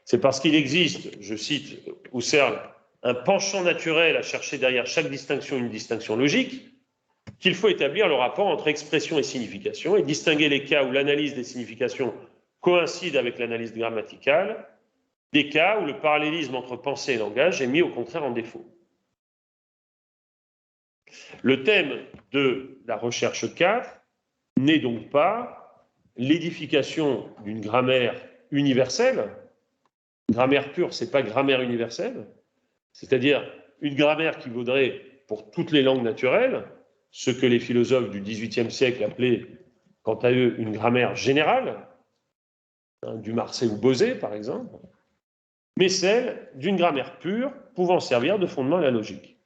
C'est parce qu'il existe, je cite Husserl, un penchant naturel à chercher derrière chaque distinction une distinction logique, qu'il faut établir le rapport entre expression et signification et distinguer les cas où l'analyse des significations coïncide avec l'analyse grammaticale, des cas où le parallélisme entre pensée et langage est mis au contraire en défaut. Le thème de la recherche 4 n'est donc pas l'édification d'une grammaire universelle. Grammaire pure, ce n'est pas grammaire universelle, c'est-à-dire une grammaire qui vaudrait pour toutes les langues naturelles, ce que les philosophes du XVIIIe siècle appelaient, quant à eux, une grammaire générale, du Marsay ou Bosé, par exemple, mais celle d'une grammaire pure pouvant servir de fondement à la logique.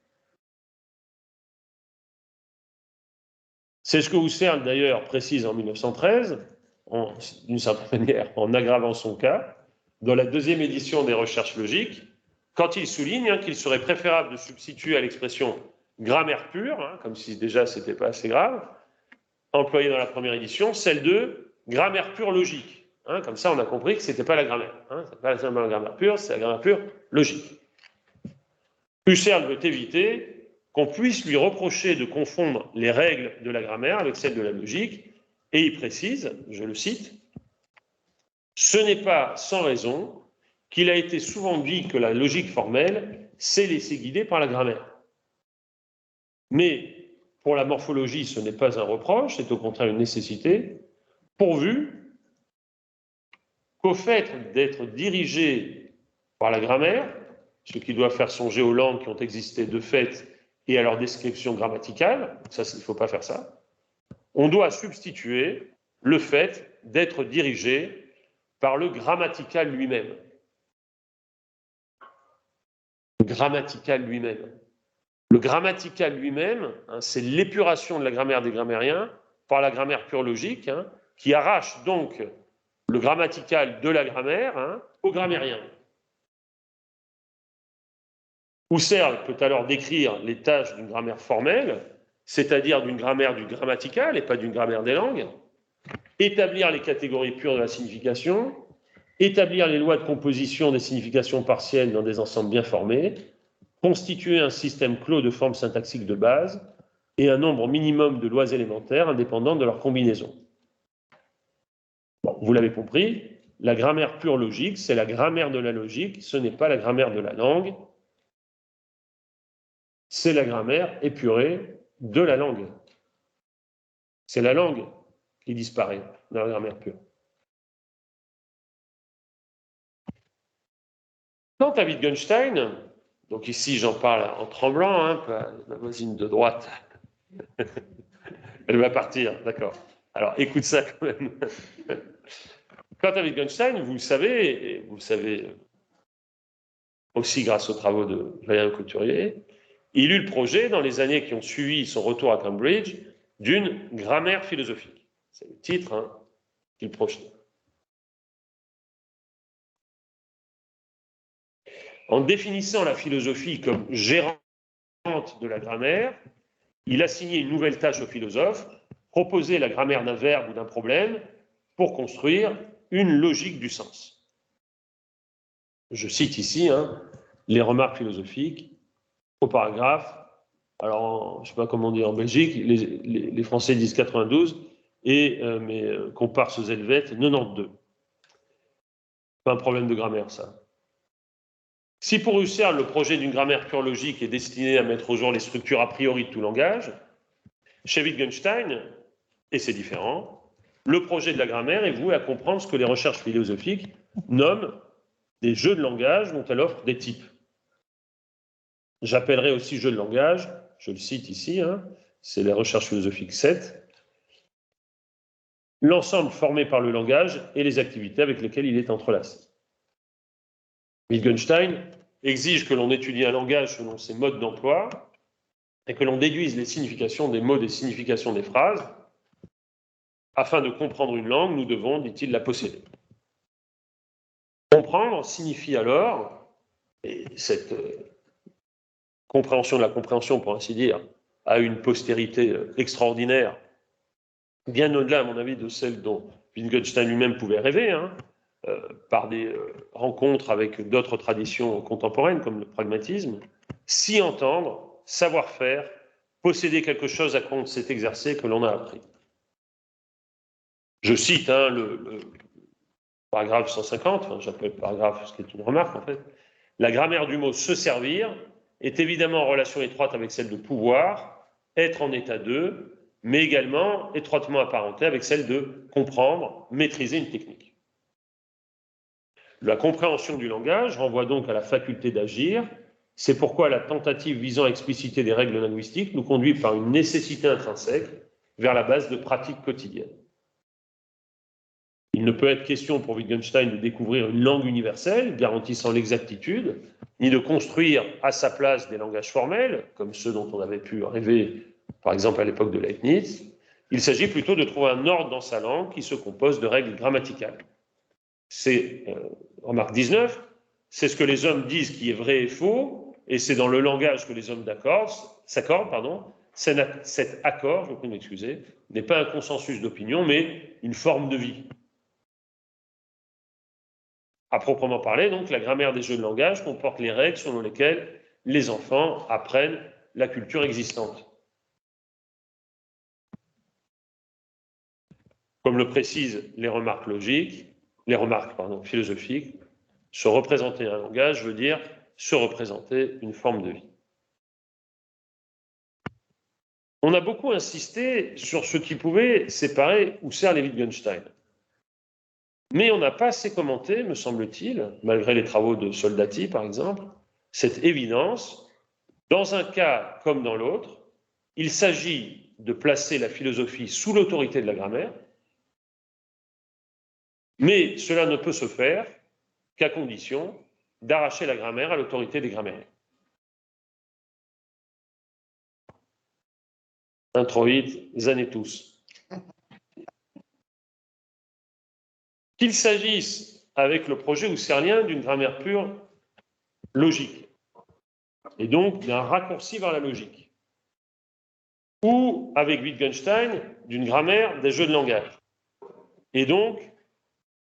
C'est ce que Husserl, d'ailleurs, précise en 1913, d'une certaine manière, en aggravant son cas, dans la 2e édition des recherches logiques, quand il souligne qu'il serait préférable de substituer à l'expression grammaire pure, comme si déjà c'était pas assez grave, employée dans la 1re édition, celle de grammaire pure logique. Comme ça, on a compris que ce n'était pas la grammaire. C'est pas la grammaire pure, c'est la grammaire pure logique. Husserl veut éviter qu'on puisse lui reprocher de confondre les règles de la grammaire avec celles de la logique, et il précise, je le cite, « Ce n'est pas sans raison qu'il a été souvent dit que la logique formelle s'est laissée guider par la grammaire. Mais pour la morphologie, ce n'est pas un reproche, c'est au contraire une nécessité, pourvu qu'au fait d'être dirigé par la grammaire, ce qui doit faire songer aux langues qui ont existé de fait et à leur description grammaticale, ça, il ne faut pas faire ça, on doit substituer le fait d'être dirigé par le grammatical lui-même. Le grammatical lui-même. Le grammatical lui-même, c'est l'épuration de la grammaire des grammairiens par la grammaire pure logique, qui arrache donc le grammatical de la grammaire aux grammairiens. Husserl peut alors décrire les tâches d'une grammaire formelle c'est-à-dire d'une grammaire du grammatical et pas d'une grammaire des langues, établir les catégories pures de la signification, établir les lois de composition des significations partielles dans des ensembles bien formés, constituer un système clos de formes syntaxiques de base et un nombre minimum de lois élémentaires indépendantes de leur combinaison. Bon, vous l'avez compris, la grammaire pure logique, c'est la grammaire de la logique, ce n'est pas la grammaire de la langue, c'est la grammaire épurée de la langue. C'est la langue qui disparaît dans la grammaire pure. Quant à Wittgenstein, donc ici j'en parle en tremblant, hein, ma voisine de droite, elle va partir, d'accord. Alors écoute ça quand même. Quant à Wittgenstein, vous le savez, et vous le savez aussi grâce aux travaux de Valéry Couturier, il eut le projet, dans les années qui ont suivi son retour à Cambridge, d'une grammaire philosophique. C'est le titre hein, qu'il projetait. En définissant la philosophie comme gérante de la grammaire, il a assigné une nouvelle tâche aux philosophes, proposer la grammaire d'un verbe ou d'un problème pour construire une logique du sens. Je cite ici hein, les remarques philosophiques au paragraphe. Alors, je ne sais pas comment dire en Belgique, les Français disent 92, et mes comparses helvètes 92. Pas un problème de grammaire, ça. Si pour Husserl, le projet d'une grammaire pure logique est destiné à mettre au jour les structures a priori de tout langage, chez Wittgenstein, et c'est différent, le projet de la grammaire est voué à comprendre ce que les recherches philosophiques nomment des jeux de langage dont elle offre des types. J'appellerai aussi jeux de langage, je le cite ici, hein, c'est les recherches philosophiques 7, l'ensemble formé par le langage et les activités avec lesquelles il est entrelacé. Wittgenstein exige que l'on étudie un langage selon ses modes d'emploi et que l'on déduise les significations des mots, des significations des phrases. Afin de comprendre une langue, nous devons, dit-il, la posséder. Comprendre signifie alors, et cette compréhension de la compréhension, pour ainsi dire, a une postérité extraordinaire, bien au-delà, à mon avis, de celle dont Wittgenstein lui-même pouvait rêver, hein, par des rencontres avec d'autres traditions contemporaines, comme le pragmatisme, s'y entendre, savoir faire, posséder quelque chose à quoi on s'est exercé, que l'on a appris. Je cite hein, le paragraphe 150, enfin, j'appelle paragraphe, ce qui est une remarque en fait. La grammaire du mot se servir est évidemment en relation étroite avec celle de pouvoir, être en état de, mais également étroitement apparentée avec celle de comprendre, maîtriser une technique. La compréhension du langage renvoie donc à la faculté d'agir. C'est pourquoi la tentative visant à expliciter des règles linguistiques nous conduit par une nécessité intrinsèque vers la base de pratiques quotidiennes. Il ne peut être question pour Wittgenstein de découvrir une langue universelle garantissant l'exactitude, ni de construire à sa place des langages formels, comme ceux dont on avait pu rêver, par exemple, à l'époque de Leibniz. Il s'agit plutôt de trouver un ordre dans sa langue qui se compose de règles grammaticales. C'est, remarque 19, c'est ce que les hommes disent qui est vrai et faux, et c'est dans le langage que les hommes s'accordent. Cet accord, je vous prie de m'excuser, n'est pas un consensus d'opinion, mais une forme de vie. À proprement parler, donc, la grammaire des jeux de langage comporte les règles selon lesquelles les enfants apprennent la culture existante. Comme le précisent les remarques philosophiques, se représenter un langage veut dire se représenter une forme de vie. On a beaucoup insisté sur ce qui pouvait séparer Husserl et Wittgenstein. Mais on n'a pas assez commenté, me semble-t-il, malgré les travaux de Soldati, par exemple, cette évidence. Dans un cas comme dans l'autre, il s'agit de placer la philosophie sous l'autorité de la grammaire, mais cela ne peut se faire qu'à condition d'arracher la grammaire à l'autorité des grammairiens. Introit Zanetus. Qu'il s'agisse avec le projet husserlien d'une grammaire pure logique, et donc d'un raccourci vers la logique, ou avec Wittgenstein d'une grammaire des jeux de langage, et donc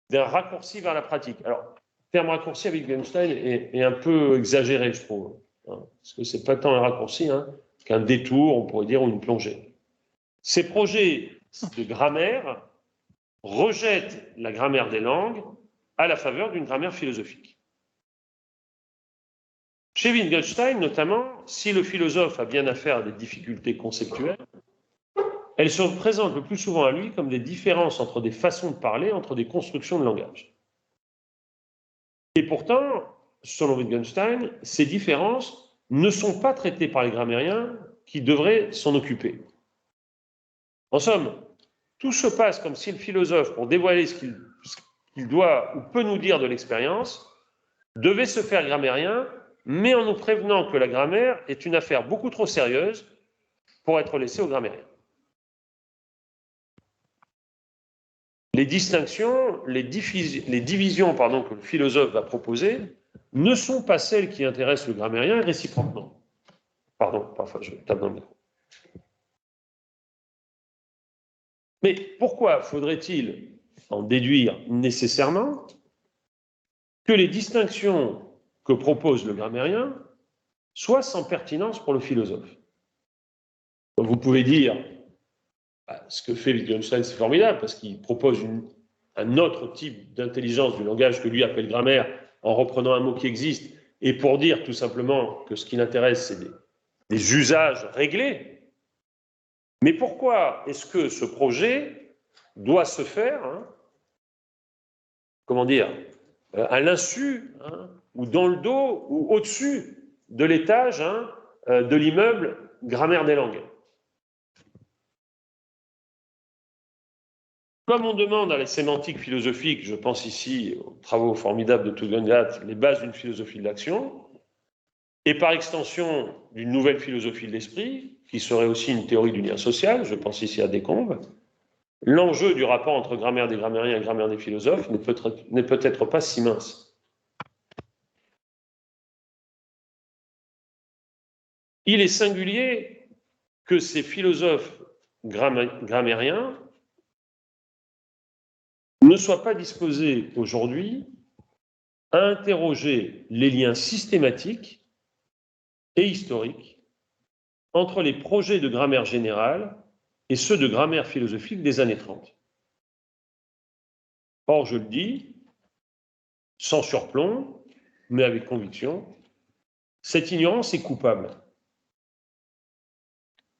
d'un raccourci vers la pratique. Alors, le terme raccourci avec Wittgenstein est un peu exagéré, je trouve, hein, parce que c'est pas tant un raccourci qu'un détour, on pourrait dire, ou une plongée. Ces projets de grammaire rejettent la grammaire des langues à la faveur d'une grammaire philosophique. Chez Wittgenstein, notamment, si le philosophe a bien affaire à des difficultés conceptuelles, elles se présentent le plus souvent à lui comme des différences entre des façons de parler, entre des constructions de langage. Et pourtant, selon Wittgenstein, ces différences ne sont pas traitées par les grammairiens qui devraient s'en occuper. En somme, tout se passe comme si le philosophe, pour dévoiler ce qu'il doit ou peut nous dire de l'expérience, devait se faire grammairien, mais en nous prévenant que la grammaire est une affaire beaucoup trop sérieuse pour être laissée aux grammairiens. Les distinctions, les divisions que le philosophe va proposer ne sont pas celles qui intéressent le grammairien réciproquement. Pardon, parfois je tape dans le micro. Mais pourquoi faudrait-il en déduire nécessairement que les distinctions que propose le grammairien soient sans pertinence pour le philosophe? Donc vous pouvez dire, ce que fait Wittgenstein, c'est formidable, parce qu'il propose un autre type d'intelligence du langage que lui appelle grammaire, en reprenant un mot qui existe, et pour dire tout simplement que ce qui l'intéresse, c'est des usages réglés. Mais pourquoi est-ce que ce projet doit se faire, à l'insu, ou dans le dos, ou au-dessus de l'étage de l'immeuble grammaire des langues? Comme on demande à la sémantique philosophique, je pense ici aux travaux formidables de Tugendhat, les bases d'une philosophie de l'action, et par extension d'une nouvelle philosophie de l'esprit, qui serait aussi une théorie du lien social, je pense ici à Descombes, l'enjeu du rapport entre grammaire des grammairiens et grammaire des philosophes n'est peut-être pas si mince. Il est singulier que ces philosophes grammairiens ne soient pas disposés aujourd'hui à interroger les liens systématiques et historiques entre les projets de grammaire générale et ceux de grammaire philosophique des années 30. Or, je le dis, sans surplomb, mais avec conviction, cette ignorance est coupable.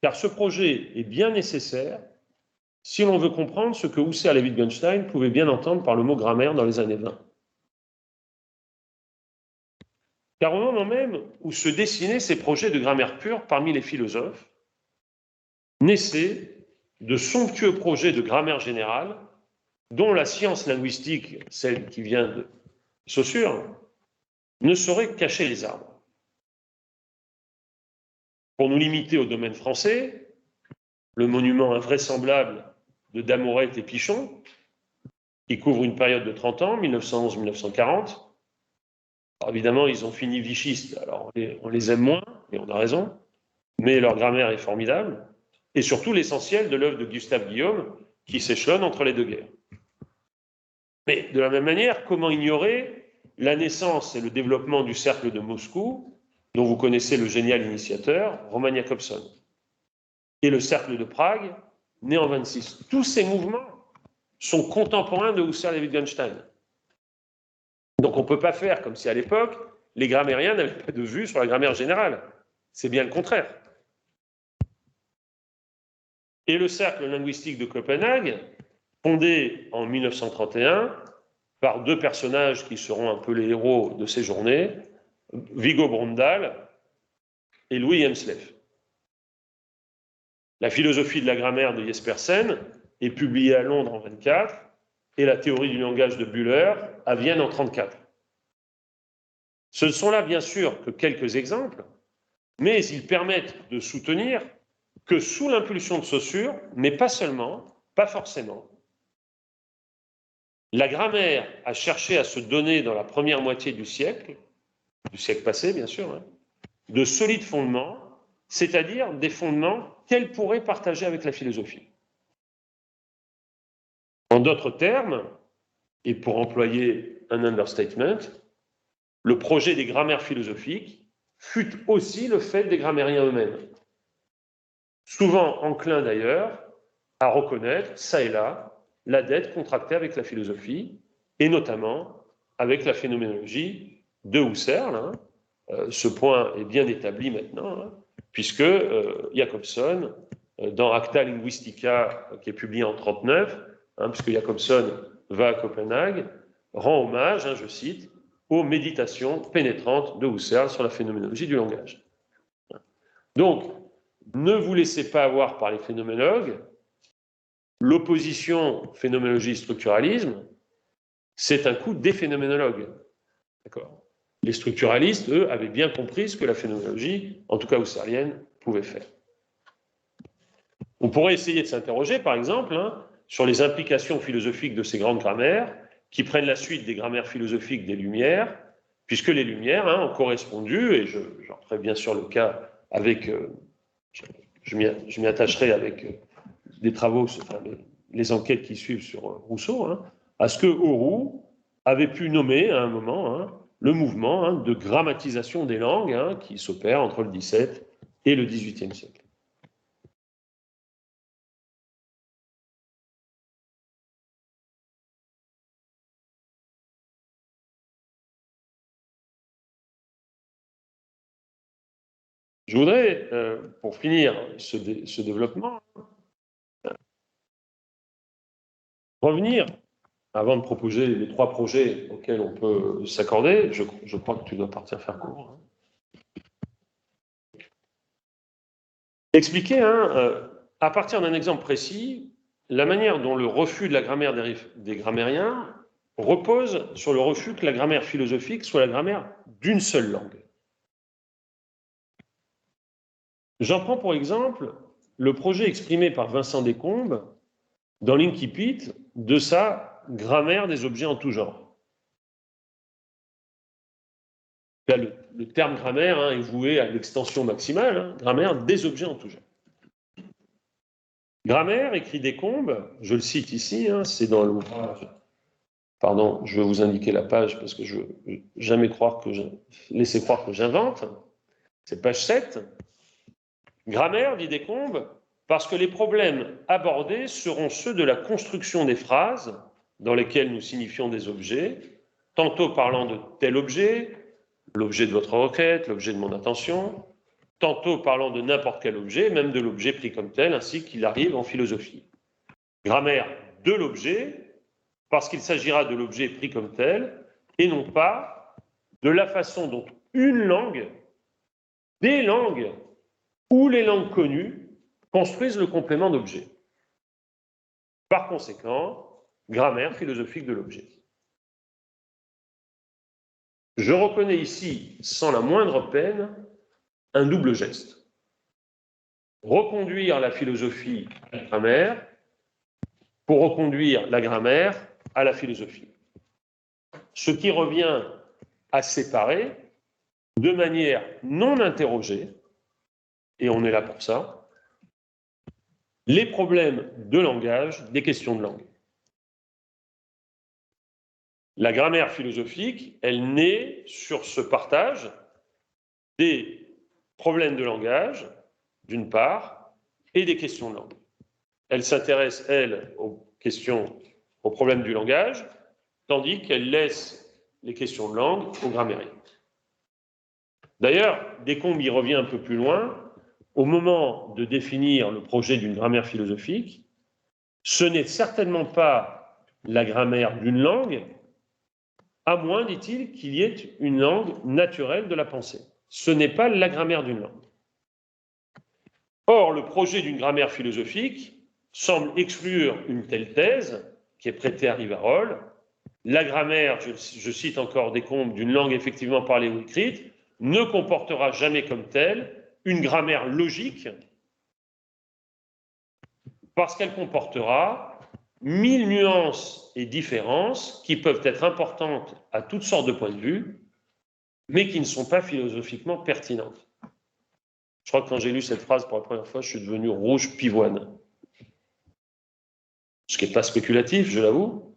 Car ce projet est bien nécessaire si l'on veut comprendre ce que Husserl et Wittgenstein pouvaient bien entendre par le mot grammaire dans les années 20. Car au moment même où se dessinaient ces projets de grammaire pure parmi les philosophes, naissaient de somptueux projets de grammaire générale dont la science linguistique, celle qui vient de Saussure, ne saurait cacher les arbres. Pour nous limiter au domaine français, le monument invraisemblable de Damoret et Pichon, qui couvre une période de 30 ans, 1911-1940. Évidemment, ils ont fini vichistes, alors on les aime moins, et on a raison, mais leur grammaire est formidable, et surtout l'essentiel de l'œuvre de Gustave Guillaume, qui s'échelonne entre les deux guerres. Mais de la même manière, comment ignorer la naissance et le développement du cercle de Moscou, dont vous connaissez le génial initiateur, Roman Jakobson, et le cercle de Prague, né en 26. Tous ces mouvements sont contemporains de Husserl et Wittgenstein. Donc on ne peut pas faire comme si à l'époque, les grammairiens n'avaient pas de vue sur la grammaire générale. C'est bien le contraire. Et le cercle linguistique de Copenhague, fondé en 1931 par deux personnages qui seront un peu les héros de ces journées, Viggo Brundtland et Louis Hemsleff. La philosophie de la grammaire de Jespersen est publiée à Londres en 1924 et la théorie du langage de Bühler à Vienne en 1934. Ce ne sont là bien sûr que quelques exemples, mais ils permettent de soutenir que sous l'impulsion de Saussure, mais pas seulement, pas forcément, la grammaire a cherché à se donner dans la première moitié du siècle passé bien sûr, de solides fondements, c'est-à-dire des fondements qu'elle pourrait partager avec la philosophie. En d'autres termes, et pour employer un understatement, le projet des grammaires philosophiques fut aussi le fait des grammairiens eux-mêmes, souvent enclins d'ailleurs à reconnaître, ça et là, la dette contractée avec la philosophie, et notamment avec la phénoménologie de Husserl. Ce point est bien établi maintenant, puisque Jacobson, dans Acta Linguistica, qui est publié en 1939, puisque Jacobson va à Copenhague, rend hommage, je cite, aux méditations pénétrantes de Husserl sur la phénoménologie du langage. Donc, ne vous laissez pas avoir par les phénoménologues. L'opposition phénoménologie-structuralisme, c'est un coup des phénoménologues. D'accord ? Les structuralistes, eux, avaient bien compris ce que la phénoménologie, en tout cas husserlienne, pouvait faire. On pourrait essayer de s'interroger, par exemple, sur les implications philosophiques de ces grandes grammaires, qui prennent la suite des grammaires philosophiques des Lumières, puisque les Lumières ont correspondu, et j'en ferai bien sûr le cas avec, je m'y attacherai avec des travaux, enfin, les enquêtes qui suivent sur Rousseau, à ce que Auroux avait pu nommer à un moment le mouvement de grammatisation des langues qui s'opère entre le XVIIe et le XVIIIe siècle. Je voudrais, pour finir ce développement, revenir, avant de proposer les 3 projets auxquels on peut s'accorder, je crois que tu dois partir faire cours. Expliquer, à partir d'un exemple précis, la manière dont le refus de la grammaire des grammairiens repose sur le refus que la grammaire philosophique soit la grammaire d'une seule langue. J'en prends pour exemple le projet exprimé par Vincent Descombes dans l'Incipit de sa grammaire des objets en tout genre. Là, le terme grammaire est voué à l'extension maximale, grammaire des objets en tout genre. Grammaire, écrit Descombes, je le cite ici, c'est dans l'ouvrage. Pardon, je vais vous indiquer la page parce que je ne veux jamais laisser croire que j'invente. C'est page 7. Grammaire, dit Descombes, parce que les problèmes abordés seront ceux de la construction des phrases dans lesquelles nous signifions des objets, tantôt parlant de tel objet, l'objet de votre requête, l'objet de mon attention, tantôt parlant de n'importe quel objet, même de l'objet pris comme tel, ainsi qu'il arrive en philosophie. Grammaire de l'objet, parce qu'il s'agira de l'objet pris comme tel, et non pas de la façon dont une langue, des langues, ou les langues connues construisent le complément d'objet. Par conséquent, grammaire philosophique de l'objet. Je reconnais ici, sans la moindre peine, un double geste. Reconduire la philosophie à la grammaire pour reconduire la grammaire à la philosophie. Ce qui revient à séparer de manière non interrogée, et on est là pour ça, les problèmes de langage des questions de langue. La grammaire philosophique, elle naît sur ce partage des problèmes de langage, d'une part, et des questions de langue. Elle s'intéresse, elle, aux problèmes du langage, tandis qu'elle laisse les questions de langue aux grammairiens. D'ailleurs, Descombes y revient un peu plus loin. Au moment de définir le projet d'une grammaire philosophique, ce n'est certainement pas la grammaire d'une langue, à moins, dit-il, qu'il y ait une langue naturelle de la pensée. Ce n'est pas la grammaire d'une langue. Or, le projet d'une grammaire philosophique semble exclure une telle thèse, qui est prêtée à Rivarol. La grammaire, je cite encore Descombes, d'une langue effectivement parlée ou écrite, ne comportera jamais comme telle une grammaire logique, parce qu'elle comportera 1000 nuances et différences qui peuvent être importantes à toutes sortes de points de vue, mais qui ne sont pas philosophiquement pertinentes. Je crois que quand j'ai lu cette phrase pour la première fois, je suis devenu rouge pivoine. Ce qui n'est pas spéculatif, je l'avoue.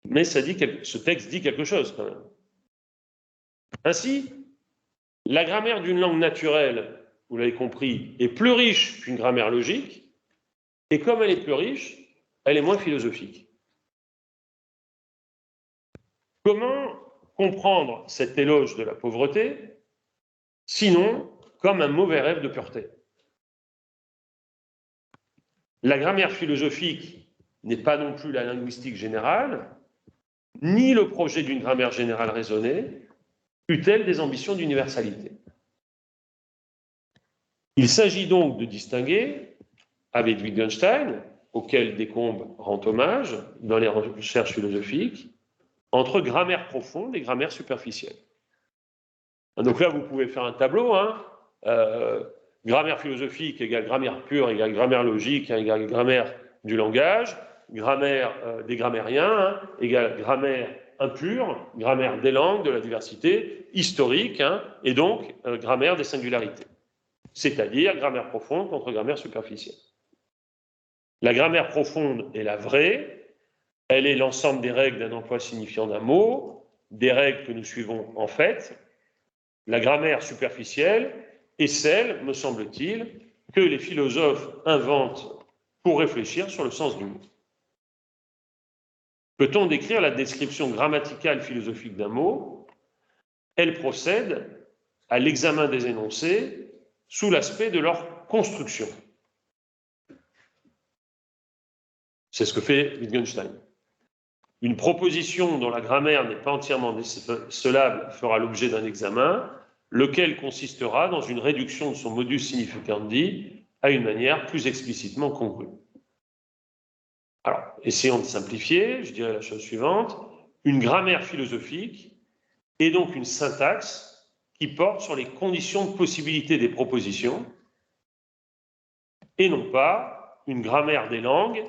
Mais ce texte dit quelque chose quand même. Ainsi, la grammaire d'une langue naturelle, vous l'avez compris, est plus riche qu'une grammaire logique, et comme elle est plus riche, elle est moins philosophique. Comment comprendre cet éloge de la pauvreté, sinon comme un mauvais rêve de pureté? La grammaire philosophique n'est pas non plus la linguistique générale, ni le projet d'une grammaire générale raisonnée, eut-elle des ambitions d'universalité. Il s'agit donc de distinguer, avec Wittgenstein, auquel Descombes rend hommage dans les recherches philosophiques, entre grammaire profonde et grammaire superficielle. Donc là, vous pouvez faire un tableau, grammaire philosophique égale grammaire pure égale grammaire logique égale grammaire du langage, grammaire des grammairiens égale grammaire impure, grammaire des langues, de la diversité, historique, et donc grammaire des singularités. C'est-à-dire grammaire profonde contre grammaire superficielle. La grammaire profonde est la vraie, elle est l'ensemble des règles d'un emploi signifiant d'un mot, des règles que nous suivons en fait. La grammaire superficielle est celle, me semble-t-il, que les philosophes inventent pour réfléchir sur le sens du mot. Peut-on décrire la description grammaticale philosophique d'un mot? Elle procède à l'examen des énoncés sous l'aspect de leur construction. C'est ce que fait Wittgenstein. Une proposition dont la grammaire n'est pas entièrement décelable fera l'objet d'un examen, lequel consistera dans une réduction de son modus significandi à une manière plus explicitement congrue. Alors, essayons de simplifier, je dirais la chose suivante. Une grammaire philosophique est donc une syntaxe qui porte sur les conditions de possibilité des propositions et non pas une grammaire des langues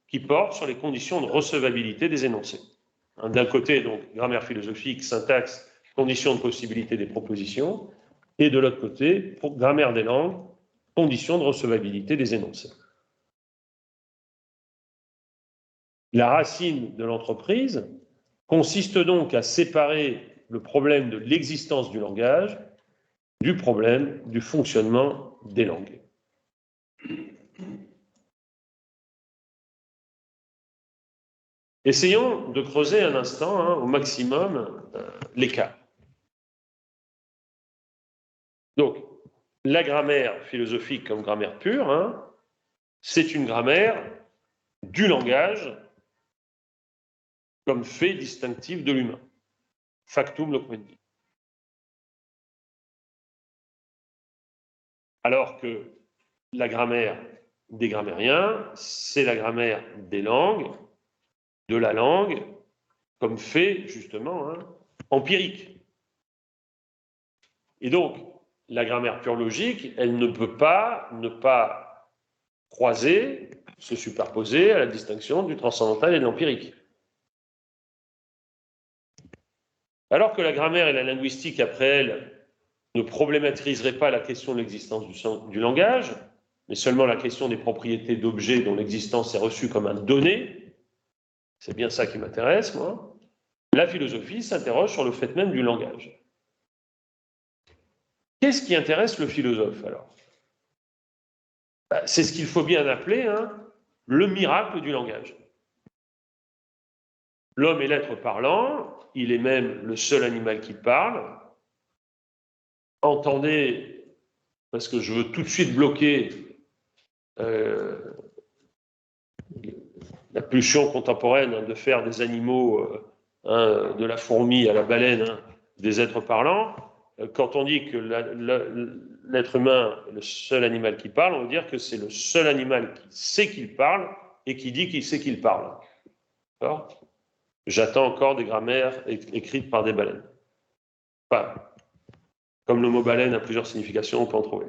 qui porte sur les conditions de recevabilité des énoncés. D'un côté, donc, grammaire philosophique, syntaxe, conditions de possibilité des propositions, et de l'autre côté, grammaire des langues, conditions de recevabilité des énoncés. La racine de l'entreprise consiste donc à séparer le problème de l'existence du langage du problème du fonctionnement des langues. Essayons de creuser un instant, au maximum, l'écart. Donc, la grammaire philosophique comme grammaire pure, c'est une grammaire du langage comme fait distinctif de l'humain. Factum loquendi. Alors que la grammaire des grammairiens, c'est la grammaire des langues, de la langue, comme fait justement empirique. Et donc, la grammaire pure logique, elle ne peut pas ne pas croiser, se superposer à la distinction du transcendantal et de l'empirique. Alors que la grammaire et la linguistique, après elle, ne problématiseraient pas la question de l'existence du langage, mais seulement la question des propriétés d'objets dont l'existence est reçue comme un donné, c'est bien ça qui m'intéresse, moi, la philosophie s'interroge sur le fait même du langage. Qu'est-ce qui intéresse le philosophe, alors? C'est ce qu'il faut bien appeler le miracle du langage. L'homme est l'être parlant, il est même le seul animal qui parle. Entendez, parce que je veux tout de suite bloquer la pulsion contemporaine de faire des animaux, de la fourmi à la baleine, des êtres parlants. Quand on dit que l'être humain est le seul animal qui parle, on veut dire que c'est le seul animal qui sait qu'il parle et qui dit qu'il sait qu'il parle. D'accord ? J'attends encore des grammaires écrites par des baleines. Enfin, comme le mot baleine a plusieurs significations, on peut en trouver.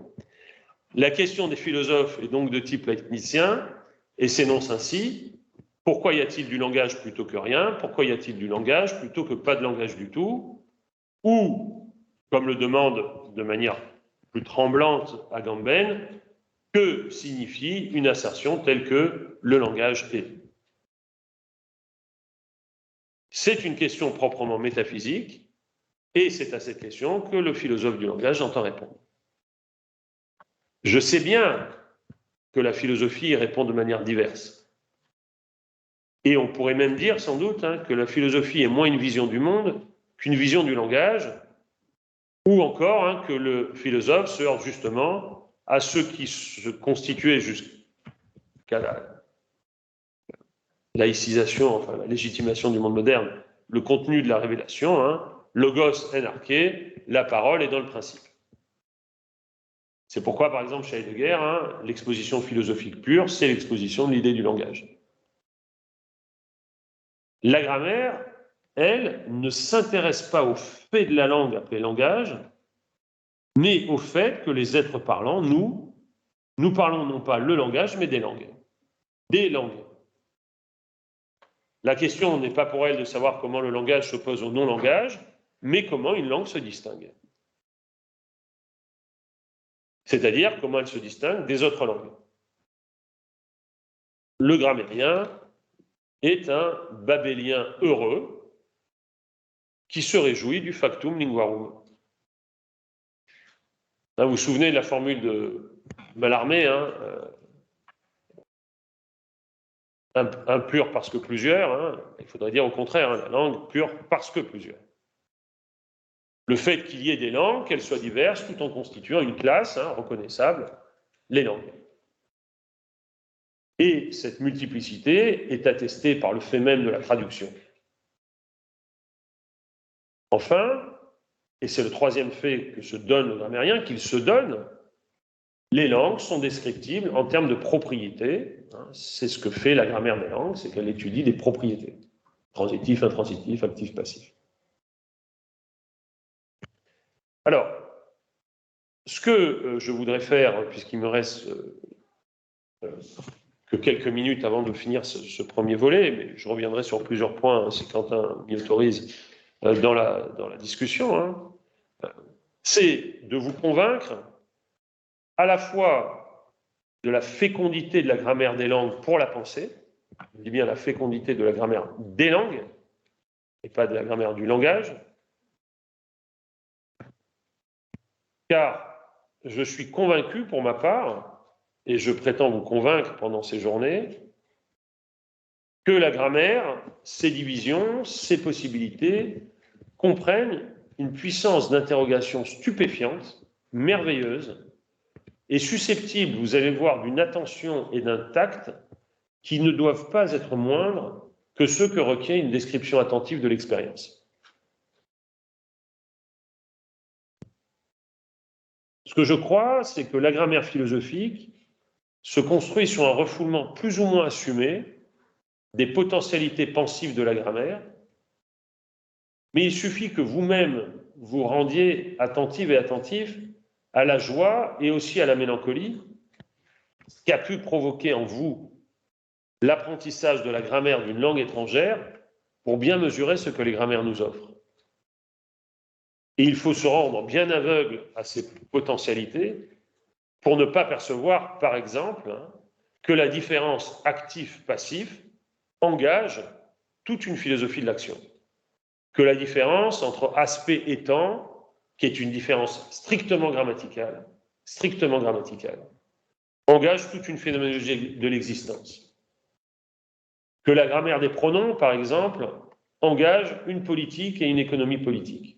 La question des philosophes est donc de type leibnizien et s'énonce ainsi: pourquoi y a-t-il du langage plutôt que rien? Pourquoi y a-t-il du langage plutôt que pas de langage du tout? Ou, comme le demande de manière plus tremblante à Agamben, que signifie une assertion telle que le langage est. C'est une question proprement métaphysique, et c'est à cette question que le philosophe du langage entend répondre. Je sais bien que la philosophie répond de manière diverse. Et on pourrait même dire, sans doute, que la philosophie est moins une vision du monde qu'une vision du langage, ou encore que le philosophe se heurte justement à ce qui se constituait jusqu'à la laïcisation, enfin la légitimation du monde moderne, le contenu de la révélation, logos enarché, la parole est dans le principe. C'est pourquoi, par exemple, chez Heidegger, l'exposition philosophique pure, c'est l'exposition de l'idée du langage. La grammaire, elle, ne s'intéresse pas au fait de la langue appelée langage, mais au fait que les êtres parlants, nous parlons non pas le langage, mais des langues. Des langues. La question n'est pas pour elle de savoir comment le langage s'oppose au non-langage, mais comment une langue se distingue. C'est-à-dire comment elle se distingue des autres langues. Le grammairien est un babélien heureux qui se réjouit du factum linguarum. Là, vous vous souvenez de la formule de Mallarmé, un pur parce que plusieurs, il faudrait dire au contraire, la langue pure parce que plusieurs. Le fait qu'il y ait des langues, qu'elles soient diverses, tout en constituant une classe reconnaissable, les langues. Et cette multiplicité est attestée par le fait même de la traduction. Enfin, et c'est le troisième fait que se donne le grammairien, qu'il se donne, les langues sont descriptibles en termes de propriétés. C'est ce que fait la grammaire des langues, c'est qu'elle étudie des propriétés. Transitif, intransitif, actif, passif. Alors, ce que je voudrais faire, puisqu'il me reste que quelques minutes avant de finir ce premier volet, mais je reviendrai sur plusieurs points, si Quentin m'y autorise, dans la discussion, c'est de vous convaincre à la fois de la fécondité de la grammaire des langues pour la pensée, je dis bien la fécondité de la grammaire des langues, et pas de la grammaire du langage, car je suis convaincu pour ma part, et je prétends vous convaincre pendant ces journées, que la grammaire, ses divisions, ses possibilités, comprennent une puissance d'interrogation stupéfiante, merveilleuse, et susceptible, vous allez voir, d'une attention et d'un tact qui ne doivent pas être moindres que ceux que requiert une description attentive de l'expérience. Ce que je crois, c'est que la grammaire philosophique se construit sur un refoulement plus ou moins assumé des potentialités pensives de la grammaire, mais il suffit que vous-même vous rendiez attentive et attentif à la joie et aussi à la mélancolie qu'a pu provoquer en vous l'apprentissage de la grammaire d'une langue étrangère pour bien mesurer ce que les grammaires nous offrent. Et il faut se rendre bien aveugle à ces potentialités pour ne pas percevoir, par exemple, que la différence actif-passif engage toute une philosophie de l'action. Que la différence entre aspect et temps, qui est une différence strictement grammaticale, engage toute une phénoménologie de l'existence. Que la grammaire des pronoms, par exemple, engage une politique et une économie politique.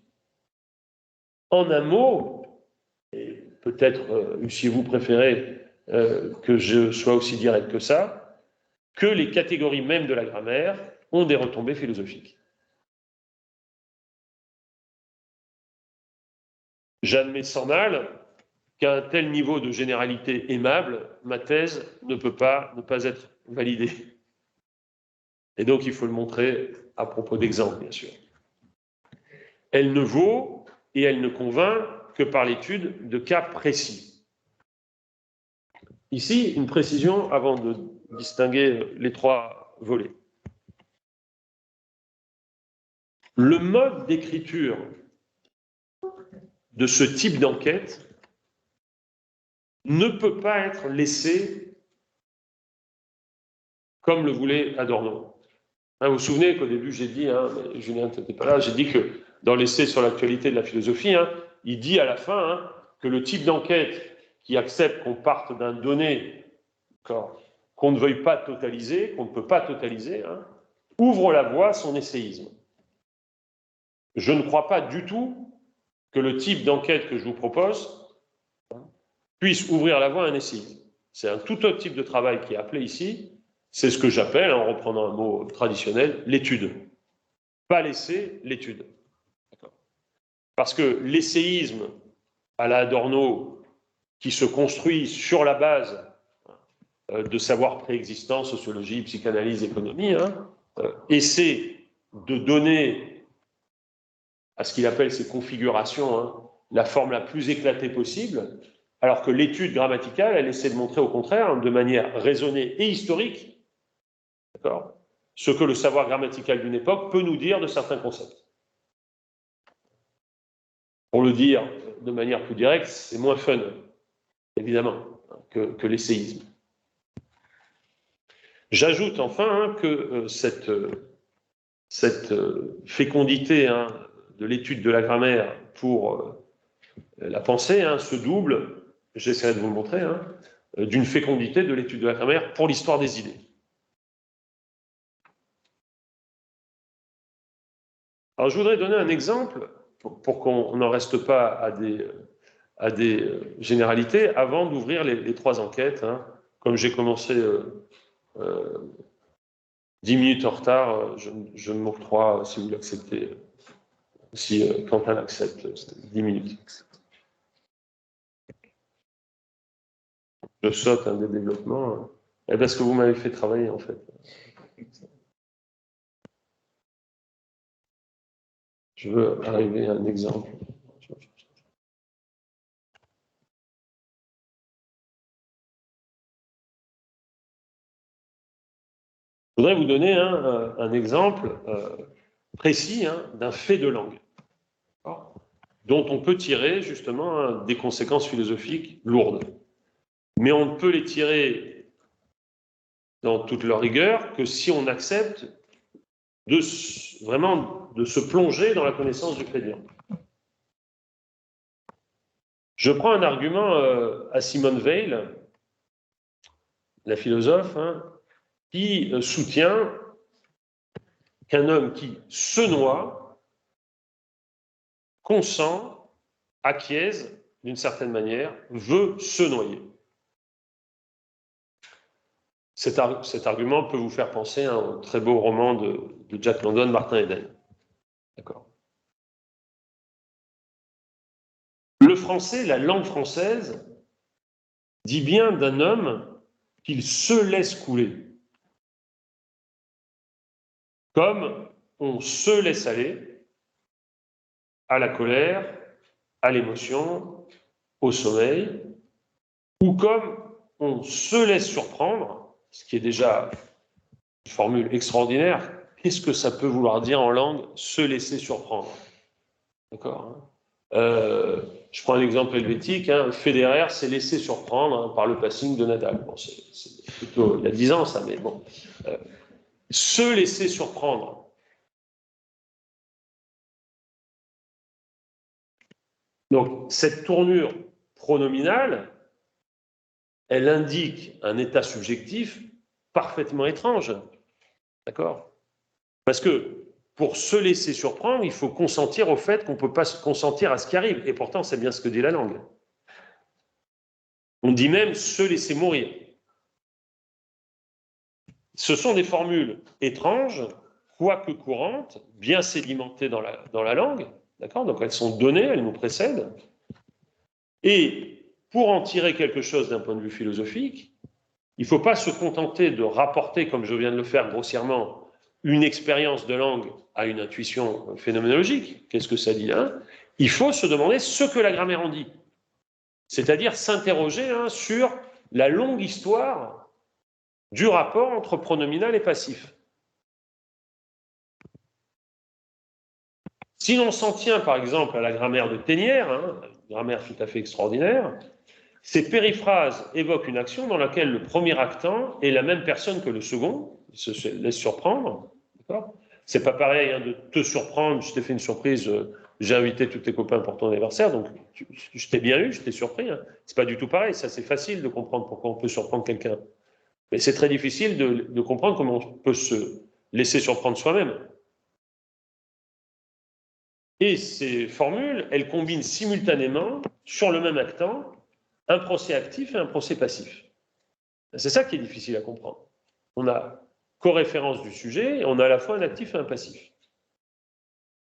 En un mot, et peut-être eussiez-vous préféré que je sois aussi direct que ça, que les catégories mêmes de la grammaire ont des retombées philosophiques. J'admets sans mal qu'à un tel niveau de généralité aimable, ma thèse ne peut pas ne pas être validée. Et donc il faut le montrer à propos d'exemples, bien sûr. Elle ne vaut et elle ne convainc que par l'étude de cas précis. Ici, une précision avant de distinguer les trois volets. Le mode d'écriture de ce type d'enquête ne peut pas être laissé comme le voulait Adorno. Hein, vous vous souvenez qu'au début, j'ai dit, hein, mais Julien, tu n'étais pas là, j'ai dit que dans l'essai sur l'actualité de la philosophie, hein, il dit à la fin hein, que le type d'enquête qui accepte qu'on parte d'un donné qu'on ne veuille pas totaliser, qu'on ne peut pas totaliser, hein, ouvre la voie à son essayisme. Je ne crois pas du tout que le type d'enquête que je vous propose puisse ouvrir la voie à un essayisme. C'est un tout autre type de travail qui est appelé ici, c'est ce que j'appelle, en reprenant un mot traditionnel, l'étude. Pas l'essai, l'étude. Parce que l'essayisme à la Adorno, qui se construit sur la base de savoirs préexistants, sociologie, psychanalyse, économie, hein, essaie de donner à ce qu'il appelle ces configurations hein, la forme la plus éclatée possible, alors que l'étude grammaticale, elle essaie de montrer au contraire, de manière raisonnée et historique, ce que le savoir grammatical d'une époque peut nous dire de certains concepts. Pour le dire de manière plus directe, c'est moins fun, évidemment, que l'essayisme. J'ajoute enfin hein, que cette fécondité hein, de l'étude de la grammaire pour la pensée hein, se double, j'essaierai de vous le montrer, hein, d'une fécondité de l'étude de la grammaire pour l'histoire des idées. Alors je voudrais donner un exemple pour qu'on n'en reste pas à des généralités avant d'ouvrir les trois enquêtes. Hein. Comme j'ai commencé 10 minutes en retard, je m'octroie, si vous l'acceptez, si Quentin l'accepte, 10 minutes. Je saute un des développements, parce que vous m'avez fait travailler en fait. Je veux arriver à un exemple. Je voudrais vous donner un exemple précis hein, d'un fait de langue, dont on peut tirer justement hein, des conséquences philosophiques lourdes. Mais on ne peut les tirer dans toute leur rigueur que si on accepte vraiment de se plonger dans la connaissance du fait de langue. Je prends un argument à Simone Weil, la philosophe, hein, qui soutient qu'un homme qui se noie consent, acquiesce d'une certaine manière, veut se noyer. Cet argument peut vous faire penser à un très beau roman de Jack London, Martin Eden. D'accord. Le français, la langue française, dit bien d'un homme qu'il se laisse couler. Comme on se laisse aller à la colère, à l'émotion, au sommeil, ou comme on se laisse surprendre, ce qui est déjà une formule extraordinaire. Qu'est-ce que ça peut vouloir dire en langue, se laisser surprendre? D'accord. Je prends un exemple helvétique. Hein. Federer s'est laissé surprendre hein, par le passing de Nadal. Bon, c'est plutôt il y a 10 ans, ça, mais bon. Se laisser surprendre. Donc, cette tournure pronominale, elle indique un état subjectif parfaitement étrange. D'accord? Parce que pour se laisser surprendre, il faut consentir au fait qu'on ne peut pas se consentir à ce qui arrive. Et pourtant, c'est bien ce que dit la langue. On dit même se laisser mourir. Ce sont des formules étranges, quoique courantes, bien sédimentées dans la langue. D'accord? Donc elles sont données, elles nous précèdent. Et pour en tirer quelque chose d'un point de vue philosophique, il ne faut pas se contenter de rapporter, comme je viens de le faire grossièrement, une expérience de langue à une intuition phénoménologique. Qu'est-ce que ça dit hein? Il faut se demander ce que la grammaire en dit. C'est-à-dire s'interroger hein, sur la longue histoire du rapport entre pronominal et passif. Si l'on s'en tient par exemple à la grammaire de Ténière, hein, une grammaire tout à fait extraordinaire, Ces périphrases évoquent une action dans laquelle le premier actant est la même personne que le second, il se laisse surprendre. C'est pas pareil hein, de te surprendre, je t'ai fait une surprise, j'ai invité tous tes copains pour ton anniversaire, donc je t'ai bien eu, je t'ai surpris. Hein. C'est pas du tout pareil, ça c'est facile de comprendre pourquoi on peut surprendre quelqu'un. Mais c'est très difficile de comprendre comment on peut se laisser surprendre soi-même. Et ces formules, elles combinent simultanément, sur le même actant, un procès actif et un procès passif. C'est ça qui est difficile à comprendre. On a coréférence du sujet et on a à la fois un actif et un passif.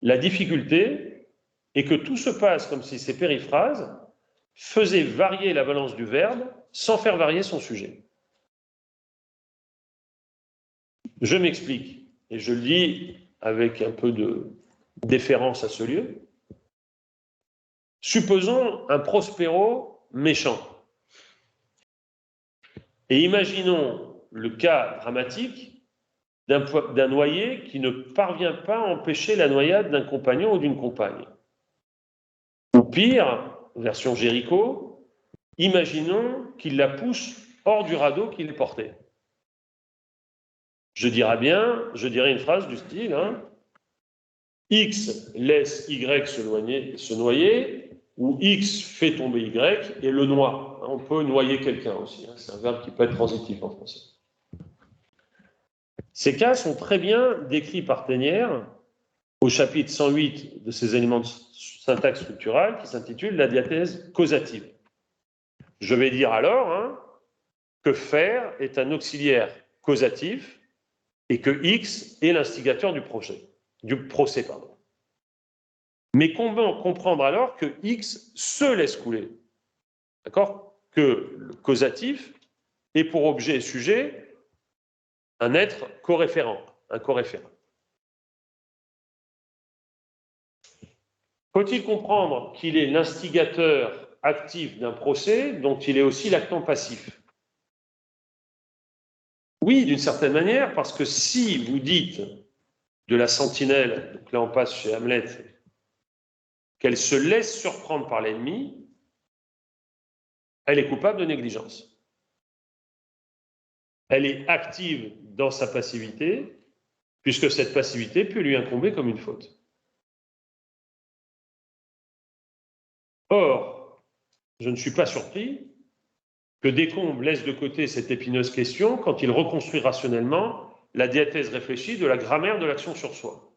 La difficulté est que tout se passe comme si ces périphrases faisaient varier la valence du verbe sans faire varier son sujet. Je m'explique, et je le dis avec un peu de déférence à ce lieu. Supposons un Prospero méchant. Et imaginons le cas dramatique d'un noyé qui ne parvient pas à empêcher la noyade d'un compagnon ou d'une compagne. Ou pire, version Jéricho, imaginons qu'il la pousse hors du radeau qu'il est porté. Je dirais une phrase du style hein, X laisse Y se noyer, ou X fait tomber Y et le noie. On peut noyer quelqu'un aussi, hein. C'est un verbe qui peut être transitif en français. Ces cas sont très bien décrits par Ténière au chapitre 108 de ses éléments de syntaxe structurale qui s'intitule la diathèse causative. Je vais dire alors hein, que faire est un auxiliaire causatif et que X est l'instigateur du procès. Mais comment comprendre alors que X se laisse couler? D'accord? Que le causatif est pour objet et sujet un être coréférent, un coréférent. Faut-il comprendre qu'il est l'instigateur actif d'un procès dont il est aussi l'actant passif? Oui, d'une certaine manière, parce que si vous dites de la sentinelle, donc là on passe chez Hamlet, qu'elle se laisse surprendre par l'ennemi, elle est coupable de négligence. Elle est active dans sa passivité, puisque cette passivité peut lui incomber comme une faute. Or, je ne suis pas surpris que Descombes laisse de côté cette épineuse question quand il reconstruit rationnellement la diathèse réfléchie de la grammaire de l'action sur soi.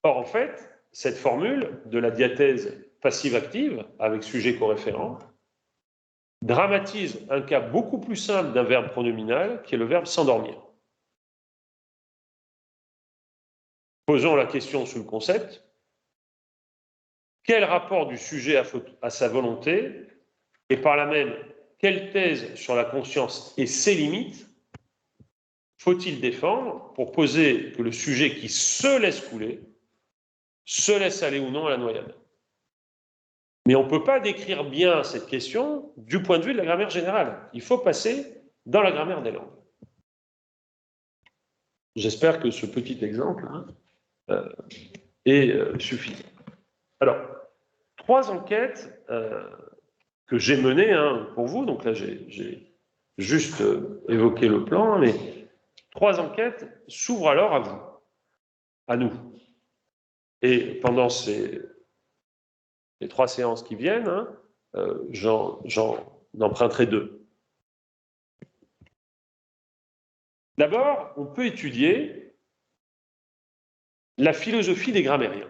Or, en fait, cette formule de la diathèse passive-active, avec sujet coréférent, dramatise un cas beaucoup plus simple d'un verbe pronominal, qui est le verbe s'endormir. Posons la question sous le concept. Quel rapport du sujet à sa volonté, et par là même, quelle thèse sur la conscience et ses limites faut-il défendre pour poser que le sujet qui se laisse couler se laisse aller ou non à la noyade? Mais on ne peut pas décrire bien cette question du point de vue de la grammaire générale. Il faut passer dans la grammaire des langues. J'espère que ce petit exemple est suffisant. Alors, 3 enquêtes que j'ai menées pour vous. Donc là, j'ai juste évoqué le plan, mais 3 enquêtes s'ouvrent alors à vous, à nous. Et pendant les 3 séances qui viennent, j'en emprunterai 2. D'abord, on peut étudier la philosophie des grammairiens.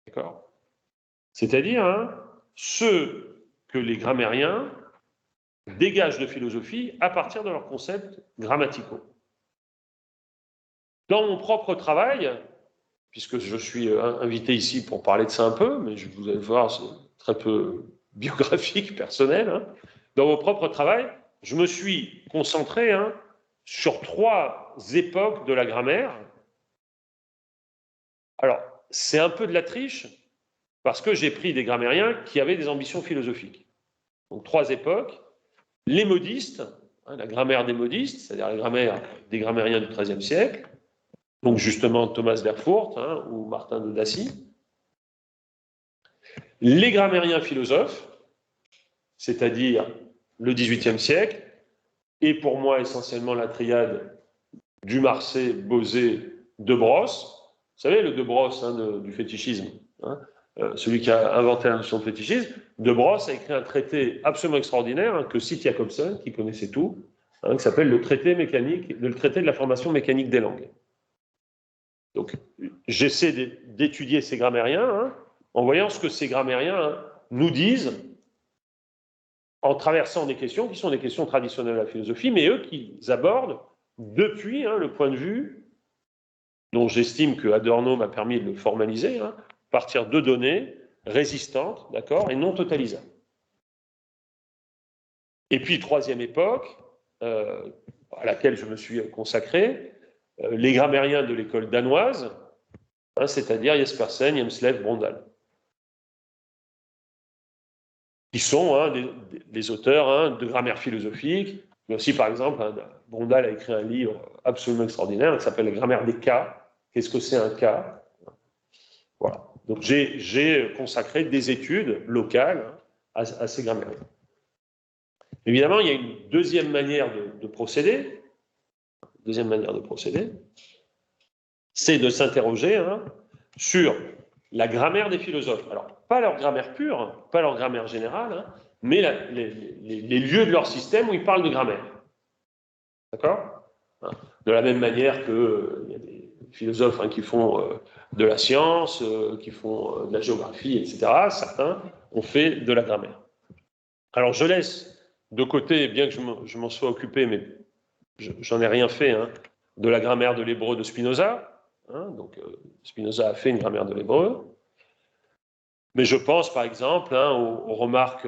D'accord? C'est-à-dire ce que les grammairiens dégagent de philosophie à partir de leurs concepts grammaticaux. Dans mon propre travail, puisque je suis invité ici pour parler de ça un peu, mais vous allez voir, c'est très peu biographique, personnel. Dans mon propre travail, je me suis concentré sur 3 époques de la grammaire. Alors, c'est un peu de la triche, parce que j'ai pris des grammairiens qui avaient des ambitions philosophiques. Donc 3 époques. Les modistes, la grammaire des modistes, c'est-à-dire la grammaire des grammairiens du XIIIe siècle, donc justement Thomas d'Erfurt ou Martin de Dacy. Les grammairiens philosophes, c'est-à-dire le XVIIIe siècle, et pour moi essentiellement la triade du Marsay, Bosé, De Brosse. Vous savez, le De Brosse du fétichisme, celui qui a inventé la notion de fétichisme. De Brosse a écrit un traité absolument extraordinaire que cite Jacobson, qui connaissait tout, qui s'appelle le traité de la formation mécanique des langues. Donc, j'essaie d'étudier ces grammairiens en voyant ce que ces grammairiens nous disent en traversant des questions qui sont des questions traditionnelles de la philosophie, mais eux qui abordent depuis le point de vue dont j'estime que Adorno m'a permis de le formaliser, à partir de données résistantes, d'accord, et non totalisables. Et puis, troisième époque, à laquelle je me suis consacré, les grammairiens de l'école danoise, c'est-à-dire Jespersen, Hjemslöv, Brondal, qui sont des auteurs de grammaire philosophique, mais aussi, par exemple, Brondal a écrit un livre absolument extraordinaire qui s'appelle « Grammaire des cas ». Qu'est-ce que c'est un cas? Voilà. Donc, j'ai consacré des études locales à ces grammaires. Évidemment, il y a une deuxième manière de procéder. Deuxième manière de procéder, c'est de s'interroger sur la grammaire des philosophes. Alors, pas leur grammaire pure, pas leur grammaire générale, mais les lieux de leur système où ils parlent de grammaire. D'accord? De la même manière qu'il y a des philosophes qui font de la science, qui font de la géographie, etc. Certains ont fait de la grammaire. Alors, je laisse de côté, bien que je m'en sois occupé, mais j'en ai rien fait, de la grammaire de l'hébreu de Spinoza. Donc, Spinoza a fait une grammaire de l'hébreu. Mais je pense, par exemple, aux remarques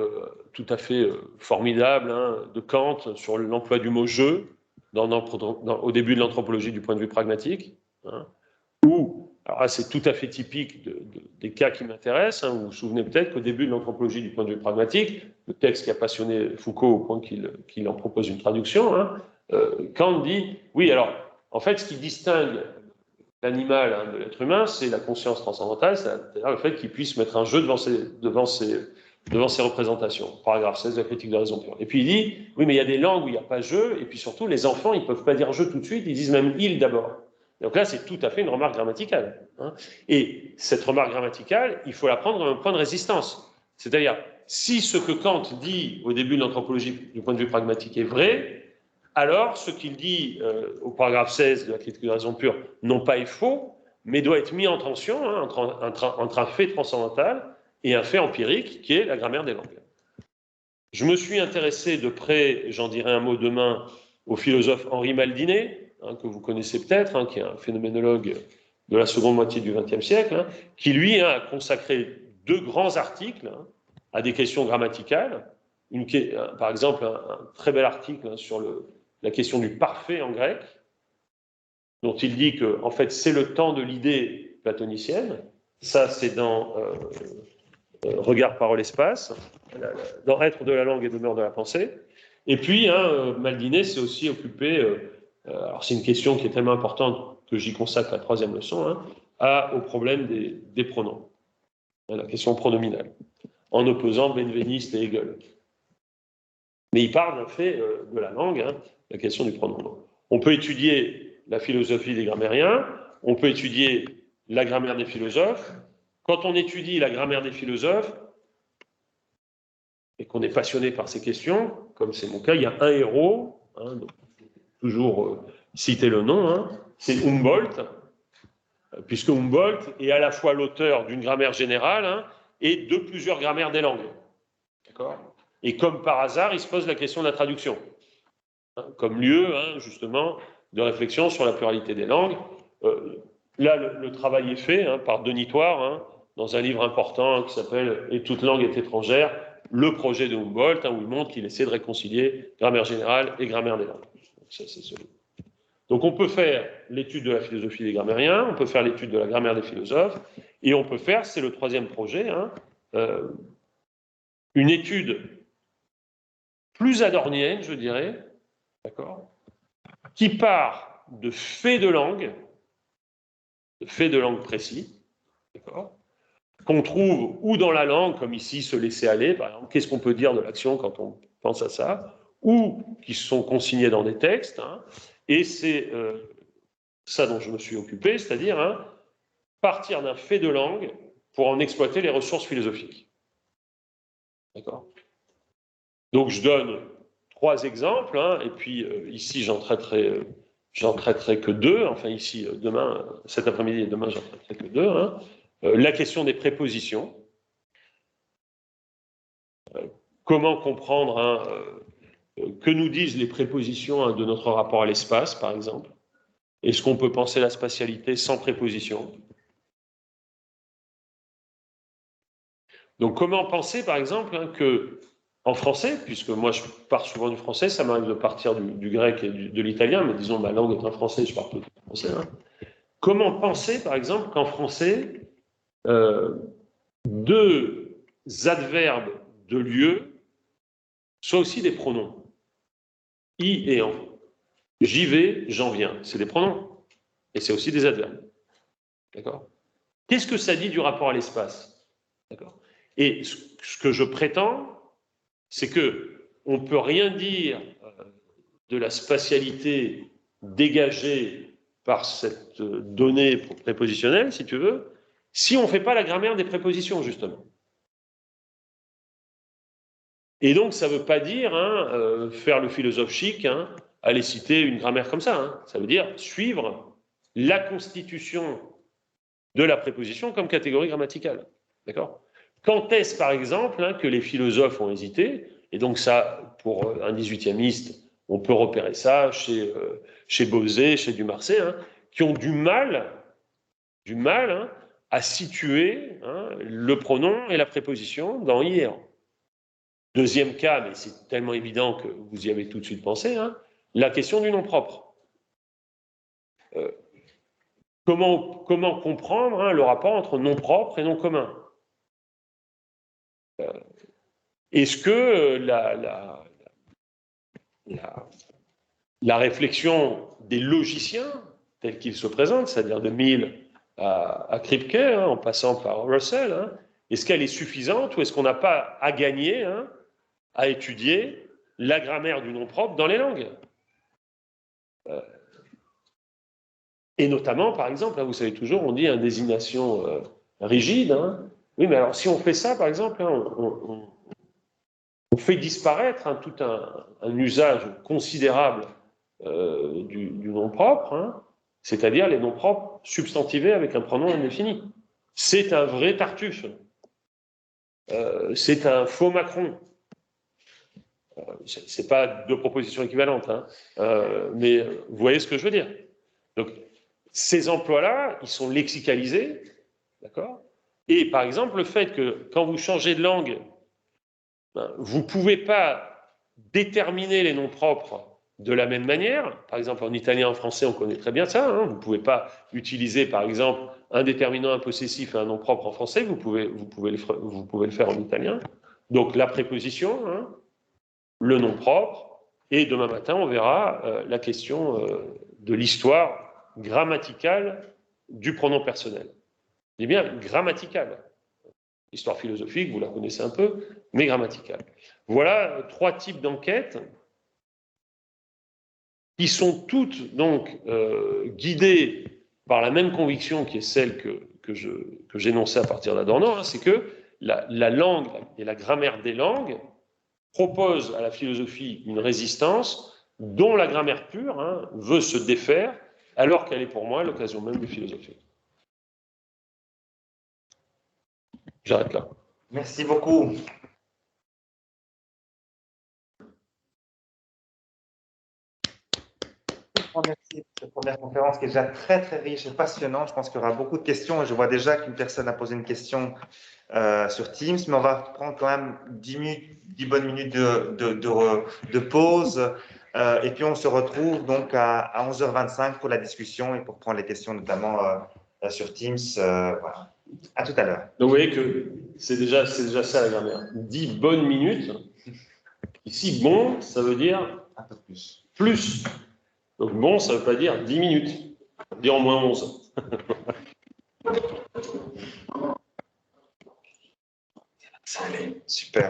tout à fait formidables de Kant sur l'emploi du mot « je » au début de l'anthropologie du point de vue pragmatique, où, alors là, c'est tout à fait typique des cas qui m'intéressent. Vous vous souvenez peut-être qu'au début de l'anthropologie du point de vue pragmatique, le texte qui a passionné Foucault au point qu'il en propose une traduction, Kant dit, oui, alors, en fait, ce qui distingue l'animal de l'être humain, c'est la conscience transcendantale, c'est-à-dire le fait qu'il puisse mettre un jeu devant ses représentations. Paragraphe 16 de la critique de la raison pure. Et puis il dit, oui, mais il y a des langues où il n'y a pas jeu, et puis surtout, les enfants, ils ne peuvent pas dire jeu tout de suite, ils disent même il d'abord. Donc là, c'est tout à fait une remarque grammaticale. Et cette remarque grammaticale, il faut la prendre comme un point de résistance. C'est-à-dire, si ce que Kant dit au début de l'anthropologie du point de vue pragmatique est vrai, alors ce qu'il dit au paragraphe 16 de la critique de la raison pure, non pas est faux, mais doit être mis en tension entre un fait transcendantal et un fait empirique, qui est la grammaire des langues. Je me suis intéressé de près, j'en dirai un mot demain, au philosophe Henri Maldinet, que vous connaissez peut-être, qui est un phénoménologue de la seconde moitié du XXe siècle, qui lui a consacré 2 grands articles à des questions grammaticales. Par exemple, un très bel article sur la question du parfait en grec, dont il dit que, en fait, c'est le temps de l'idée platonicienne. Ça, c'est dans Regard, parole, espace, dans Être de la langue et demeure de la pensée. Et puis, Maldinet s'est aussi occupé, alors c'est une question qui est tellement importante que j'y consacre la 3e leçon, au problème des pronoms, la question pronominale, en opposant Benveniste et Hegel. Mais il parle d'un fait de la langue, la question du pronom. On peut étudier la philosophie des grammairiens, on peut étudier la grammaire des philosophes. Quand on étudie la grammaire des philosophes, et qu'on est passionné par ces questions, comme c'est mon cas, il y a un héros, donc toujours citer le nom, c'est Humboldt, puisque Humboldt est à la fois l'auteur d'une grammaire générale et de plusieurs grammaires des langues. D'accord ? Et comme par hasard, il se pose la question de la traduction, comme lieu, justement, de réflexion sur la pluralité des langues. Là, le travail est fait par Denis Toire, dans un livre important qui s'appelle « Et toute langue est étrangère », le projet de Humboldt, où il montre qu'il essaie de réconcilier grammaire générale et grammaire des langues. Donc on peut faire l'étude de la philosophie des grammairiens, on peut faire l'étude de la grammaire des philosophes, et on peut faire, c'est le 3e projet, une étude plus adornienne, je dirais, d'accord, qui part de faits de langue précis, d'accord, qu'on trouve ou dans la langue, comme ici, se laisser aller, par exemple, qu'est-ce qu'on peut dire de l'action quand on pense à ça, ou qui sont consignés dans des textes, hein, et c'est ça dont je me suis occupé, c'est-à-dire partir d'un fait de langue pour en exploiter les ressources philosophiques. D'accord? Donc je donne 3 exemples, hein, et puis ici j'en traiterai que 2, enfin ici demain, cet après-midi et demain j'en traiterai que 2. Hein. La question des prépositions. Comment comprendre que nous disent les prépositions de notre rapport à l'espace, par exemple? Est-ce qu'on peut penser la spatialité sans préposition? Donc comment penser, par exemple, que en français, puisque moi je pars souvent du français, ça m'arrive de partir du grec et de l'italien, mais disons ma langue est en français, je parle tout du français. Hein. Comment penser, par exemple, qu'en français, 2 adverbes de lieu soient aussi des pronoms, i et en. J'y vais, j'en viens, c'est des pronoms, et c'est aussi des adverbes. D'accord? Qu'est-ce que ça dit du rapport à l'espace? D'accord? Et ce que je prétends, c'est que on ne peut rien dire de la spatialité dégagée par cette donnée prépositionnelle, si tu veux, si on ne fait pas la grammaire des prépositions, justement. Et donc, ça ne veut pas dire faire le philosophe chic, aller citer une grammaire comme ça. Hein. Ça veut dire suivre la constitution de la préposition comme catégorie grammaticale. D'accord? Quand est-ce, par exemple, que les philosophes ont hésité? Et donc ça, pour un 18e, on peut repérer ça chez Bauzet, chez Dumarsais, qui ont du mal à situer le pronom et la préposition dans i et en. Deuxième cas, mais c'est tellement évident que vous y avez tout de suite pensé, la question du nom propre. Comment comprendre le rapport entre nom propre et nom commun? Est-ce que la réflexion des logiciens, tels qu'ils se présentent, c'est-à-dire de Mill à Kripke, en passant par Russell, est-ce qu'elle est suffisante ou est-ce qu'on n'a pas à gagner à étudier la grammaire du nom propre dans les langues? Et notamment, par exemple, vous savez toujours, on dit indésignation rigide. Oui, mais alors si on fait ça, par exemple, on fait disparaître tout un usage considérable du nom propre, c'est-à-dire les noms propres substantivés avec un pronom indéfini. C'est un vrai Tartuffe. C'est un faux Macron. C'est pas 2 propositions équivalentes, mais vous voyez ce que je veux dire. Donc, ces emplois-là, ils sont lexicalisés, d'accord? Et par exemple, le fait que quand vous changez de langue, vous ne pouvez pas déterminer les noms propres de la même manière. Par exemple, en italien, en français, on connaît très bien ça. Vous ne pouvez pas utiliser, par exemple, un déterminant impossessif et un nom propre en français. Vous pouvez le faire en italien. Donc, la préposition, le nom propre, et demain matin, on verra la question de l'histoire grammaticale du pronom personnel. Je dis bien grammaticale. L'histoire philosophique, vous la connaissez un peu, mais grammaticale. Voilà 3 types d'enquêtes qui sont toutes donc guidées par la même conviction qui est celle que j'énonçais à partir d'Adorno, c'est que la langue et la grammaire des langues proposent à la philosophie une résistance dont la grammaire pure veut se défaire, alors qu'elle est pour moi l'occasion même de philosopher. J'arrête là. Merci beaucoup. Merci pour cette première conférence qui est déjà très très riche et passionnante. Je pense qu'il y aura beaucoup de questions et je vois déjà qu'une personne a posé une question sur Teams, mais on va prendre quand même 10 bonnes minutes de pause et puis on se retrouve donc à 11h25 pour la discussion et pour prendre les questions notamment sur Teams. Voilà. À tout à l'heure. Donc vous voyez que c'est déjà ça la grammaire. 10 bonnes minutes. Ici, bon, ça veut dire un peu plus. Plus. Donc bon, ça ne veut pas dire 10 minutes. Ça veut dire au moins 11. Super.